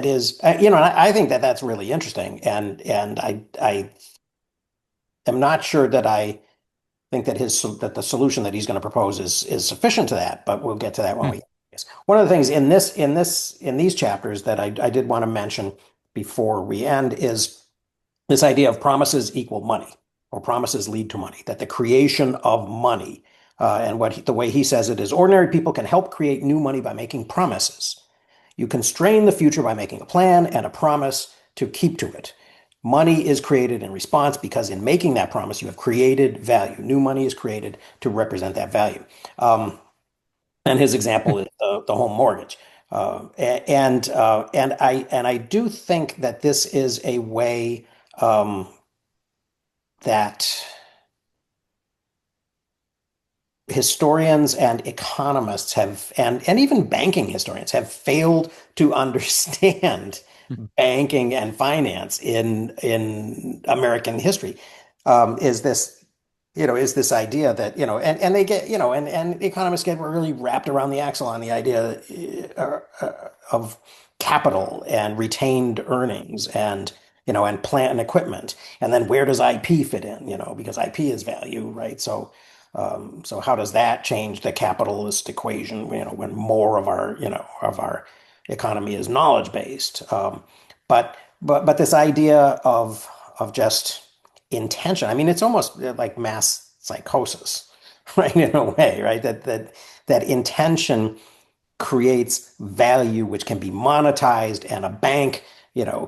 is, and I think that that's really interesting, and I am not sure that I think that the solution that he's going to propose is sufficient to that, but we'll get to that when we. Yes. One of the things in these chapters that I did want to mention before we end is this idea of promises equal money, or promises lead to money, that the creation of money, and the way he says it is ordinary people can help create new money by making promises. You constrain the future by making a plan and a promise to keep to it. Money is created in response because in making that promise, you have created value. New money is created to represent that value. And his example is the home mortgage. And I do think that this is a way that historians and economists and even banking historians have failed to understand banking and finance in American history. Is this is this idea that and they get and economists get really wrapped around the axle on the idea of capital and retained earnings and plant and equipment, and then where does IP fit in, because IP is value, right? So how does that change the capitalist equation, when more of our economy is knowledge based? But this idea of just intention, I mean, it's almost like mass psychosis, right? In a way, right? That intention creates value which can be monetized, and a bank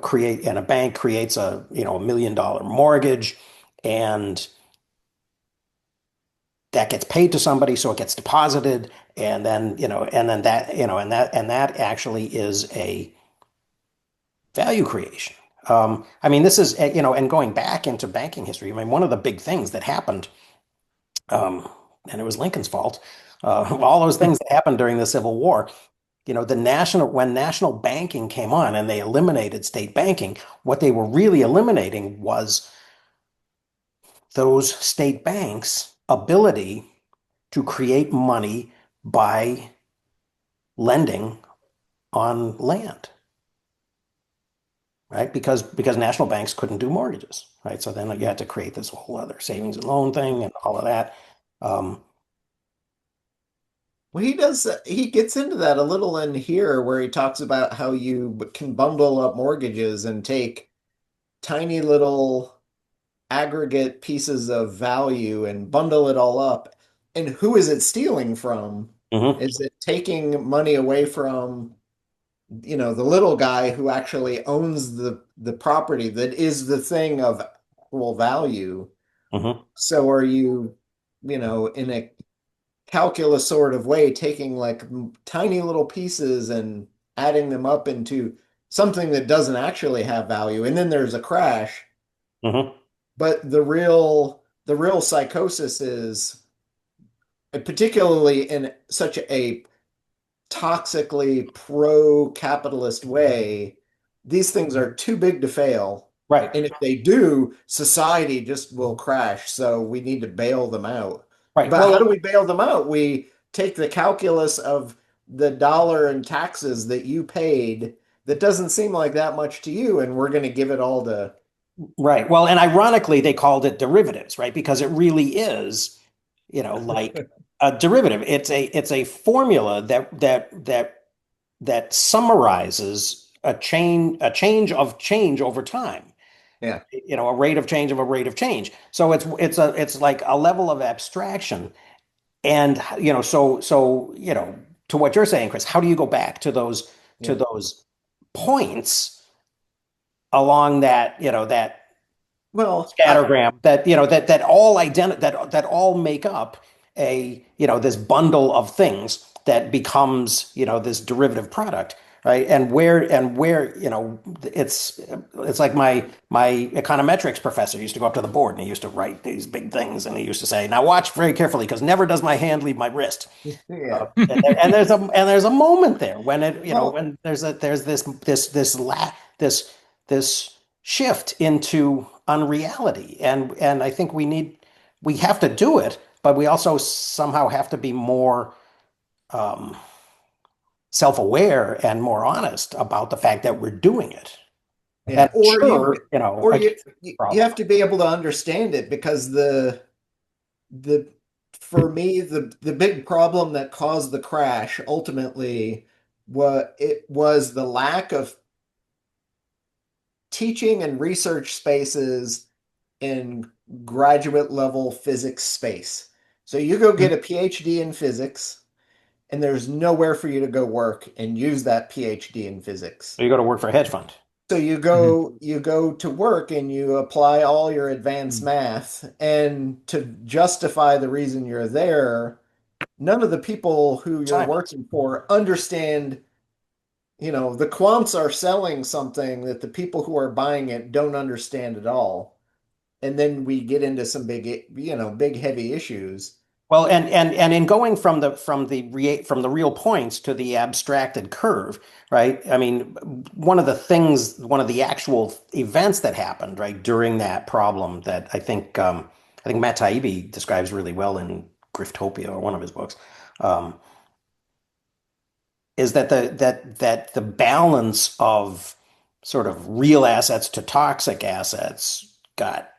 creates $1 million mortgage, and that gets paid to somebody, so it gets deposited, and then that actually is a value creation. I mean, this is, and going back into banking history, I mean, one of the big things that happened, and it was Lincoln's fault, all those things that happened during the Civil War, when national banking came on and they eliminated state banking, what they were really eliminating was those state banks' ability to create money by lending on land, right? Because national banks couldn't do mortgages, right? So then you had to create this whole other savings and loan thing and all of that. Um, well, he gets into that a little in here where he talks about how you can bundle up mortgages and take tiny little aggregate pieces of value and bundle it all up. And who is it stealing from? mhm, Is it taking money away from, the little guy who actually owns the property that is the thing of equal value? mhm. So are you in a calculus sort of way, taking like tiny little pieces and adding them up into something that doesn't actually have value. And then there's a crash. Hmm. But the real psychosis is, particularly in such a toxically pro-capitalist way, these things are too big to fail. Right. And if they do, society just will crash. So we need to bail them out. Right. But Well, how do we bail them out? We take the calculus of the dollar in taxes that you paid that doesn't seem like that much to you, and we're going to give it all to, right. Well, and ironically, they called it derivatives, right? Because it really is, like a derivative. It's a formula that summarizes a change of change over time. yeah, A rate of change of a rate of change. So it's like a level of abstraction. And to what you're saying, Chris, how do you go back to those to yeah. those points along that Well, scattergram that all make up this bundle of things that becomes this derivative product, right? And where it's like my econometrics professor used to go up to the board and he used to write these big things and he used to say, now watch very carefully because never does my hand leave my wrist. yeah. And there's a moment there when Well, when there's this shift into unreality, and I think we have to do it, but we also somehow have to be more um, self-aware and more honest about the fact that we're doing it. And yeah. sure, Or again, you have to be able to understand it, because the for me, the big problem that caused the crash ultimately was the lack of teaching and research spaces in graduate level physics space. So you go get a PhD in physics, and there's nowhere for you to go work and use that PhD in physics. you go to work for a hedge fund. So you go to work and you apply all your advanced Mhm. math, and to justify the reason you're there, none of the people who you're Assignments. working for understand, the quants are selling something that the people who are buying it don't understand at all. And then we get into some big heavy issues. Well, and in going from the real points to the abstracted curve, right? I mean, one of the actual events that happened, right, during that problem that I think Matt Taibbi describes really well in Griftopia or one of his books, um, is that the balance of sort of real assets to toxic assets got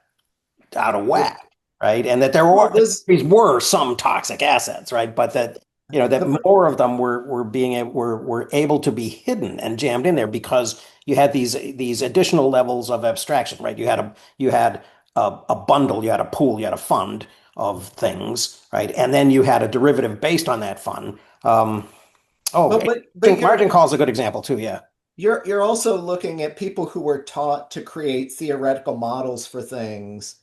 out of Yeah. whack, right? And that Well, this these were some toxic assets, right? But that the more of them were able to be hidden and jammed in there because you had these additional levels of abstraction, right? You had a bundle, you had a pool, you had a fund of things, right? And then you had a derivative based on that fund. Oh, but but margin call is a good example too. Yeah. you're also looking at people who were taught to create theoretical models for things,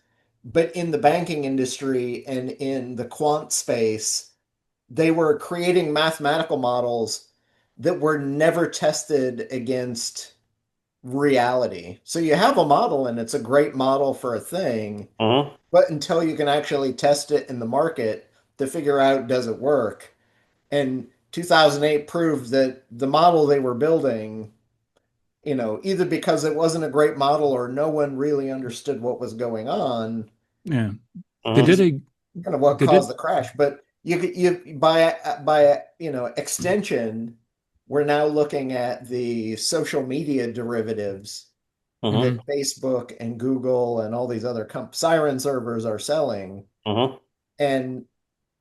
but in the banking industry and in the quant space, they were creating mathematical models that were never tested against reality. So you have a model and it's a great model for a thing, Hmm. but until you can actually test it in the market to figure out does it work. And 2008 proved that the model they were building, either because it wasn't a great model or no one really understood what was going on, Yeah. They Hmm. did is a kind of what they caused did the crash. But you by extension, we're now looking at the social media derivatives Hmm. Mhm. that Facebook and Google and all these other siren servers are selling. Hmm. And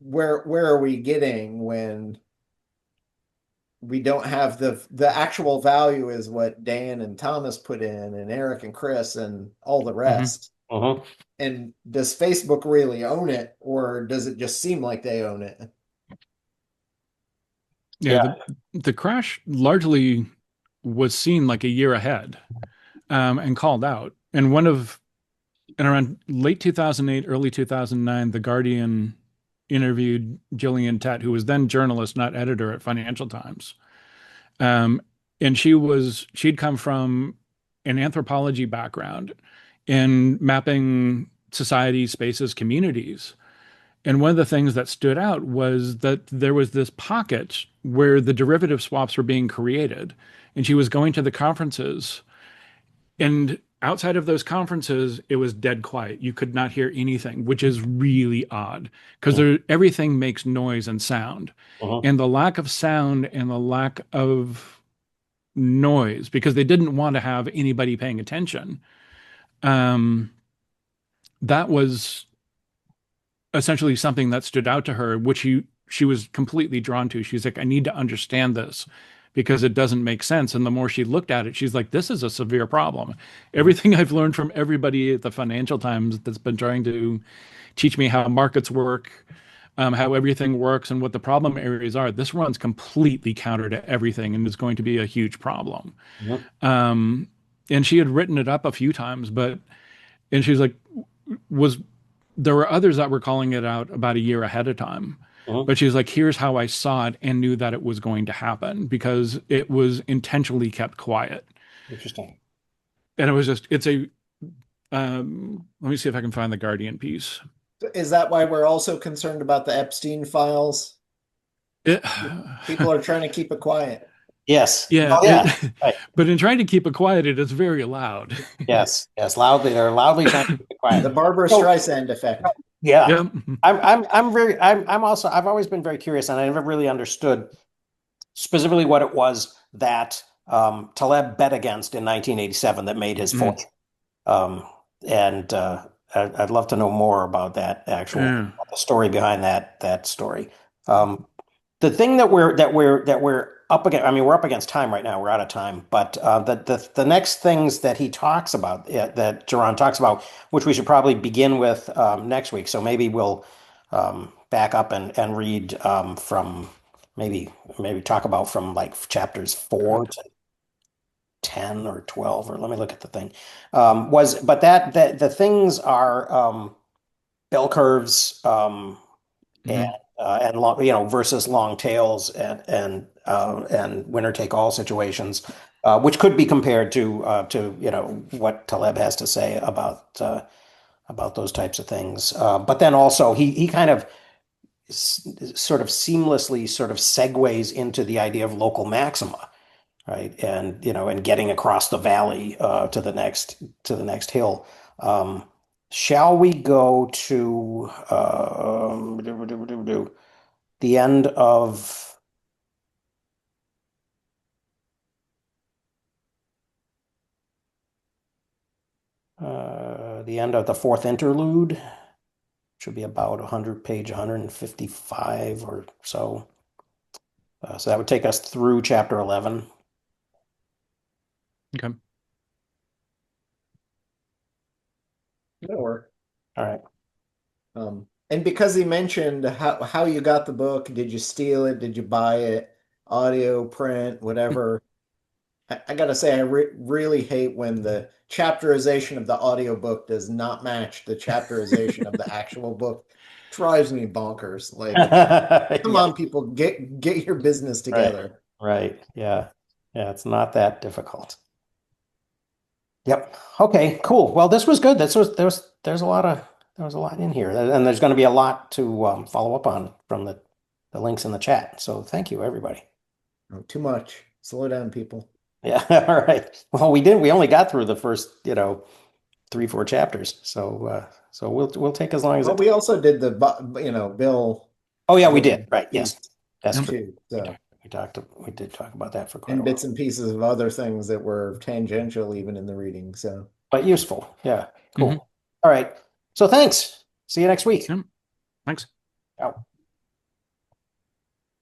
where are we getting when we don't have the actual value is what Dan and Thomas put in, and Eric and Chris and all the Mhm. rest. Hmm. And does Facebook really own it, or does it just seem like they own it? Yeah, Yeah. the crash largely was seen like a year ahead, and called out. And around late 2008, early 2009, The Guardian interviewed Gillian Tett, who was then journalist, not editor at Financial Times. Um, and she'd come from an anthropology background in mapping society, spaces, communities. And one of the things that stood out was that there was this pocket where the derivative swaps were being created. And she was going to the conferences. And outside of those conferences, it was dead quiet. You could not hear anything, which is really odd because everything makes noise and sound. Uh-huh. And the lack of sound and the lack of noise, because they didn't want to have anybody paying attention, that was essentially something that stood out to her, which she was completely drawn to. She's like, I need to understand this because it doesn't make sense. And the more she looked at it, she's like, this is a severe problem. Everything I've learned from everybody at the Financial Times that's been trying to teach me how markets work, how everything works, and what the problem areas are, this runs completely counter to everything and is going to be a huge problem. And she had written it up a few times, and she's like, there were others that were calling it out about a year ahead of time. But she's like, here's how I saw it and knew that it was going to happen because it was intentionally kept quiet. Interesting. And it was just, let me see if I can find the Guardian piece. Is that why we're also concerned about the Epstein files? People are trying to keep it quiet. Yes. Yeah. Oh, yeah. Right. But in trying to keep it quiet, it is very loud. Yes. Loudly. They're loudly trying to keep it quiet. The Barbara Streisand effect. Yeah. Yep. I've always been very curious, and I never really understood specifically what it was that Taleb bet against in 1987 that made his fortune. And I'd love to know more about that the story behind that story. The thing that we're up against, I mean, we're up against time right now. We're out of time, but the next things that he talks about, that Jaron talks about, which we should probably begin with next week. So maybe we'll back up and read from maybe talk about from like chapters 4 to 10 or 12, or let me look at the thing. But the things are bell curves and long, versus long tails and winner take all situations, which could be compared to what Taleb has to say about those types of things. But then also he kind of sort of seamlessly sort of segues into the idea of local maxima, right? And getting across the valley to the next hill. Shall we go to the end of the fourth interlude? Should be about 155 or so. So that would take us through chapter 11. Okay. That'll work. All right. And because he mentioned how you got the book, did you steal it? Did you buy it? Audio, print, whatever. I gotta say, I really hate when the chapterization of the audiobook does not match the chapterization of the actual book. Drives me bonkers. Like, come on, people, get your business together. Right. Yeah. Yeah, it's not that difficult. Yep. Okay, cool. Well, this was good. There's a lot in here, and there's going to be a lot to follow up on from the links in the chat. So thank you, everybody. Oh, too much. Slow down, people. Yeah. All right. Well, we only got through the first, 3-4 chapters. So we'll take as long as Well, we also did the Bill. Oh yeah, we did. Right. Yes. That's true. So. We did talk about that for quite and a while. Bits and pieces of other things that were tangential even in the reading. So, but useful. Yeah. Cool. All right. So thanks. See you next week. Thanks. Ciao.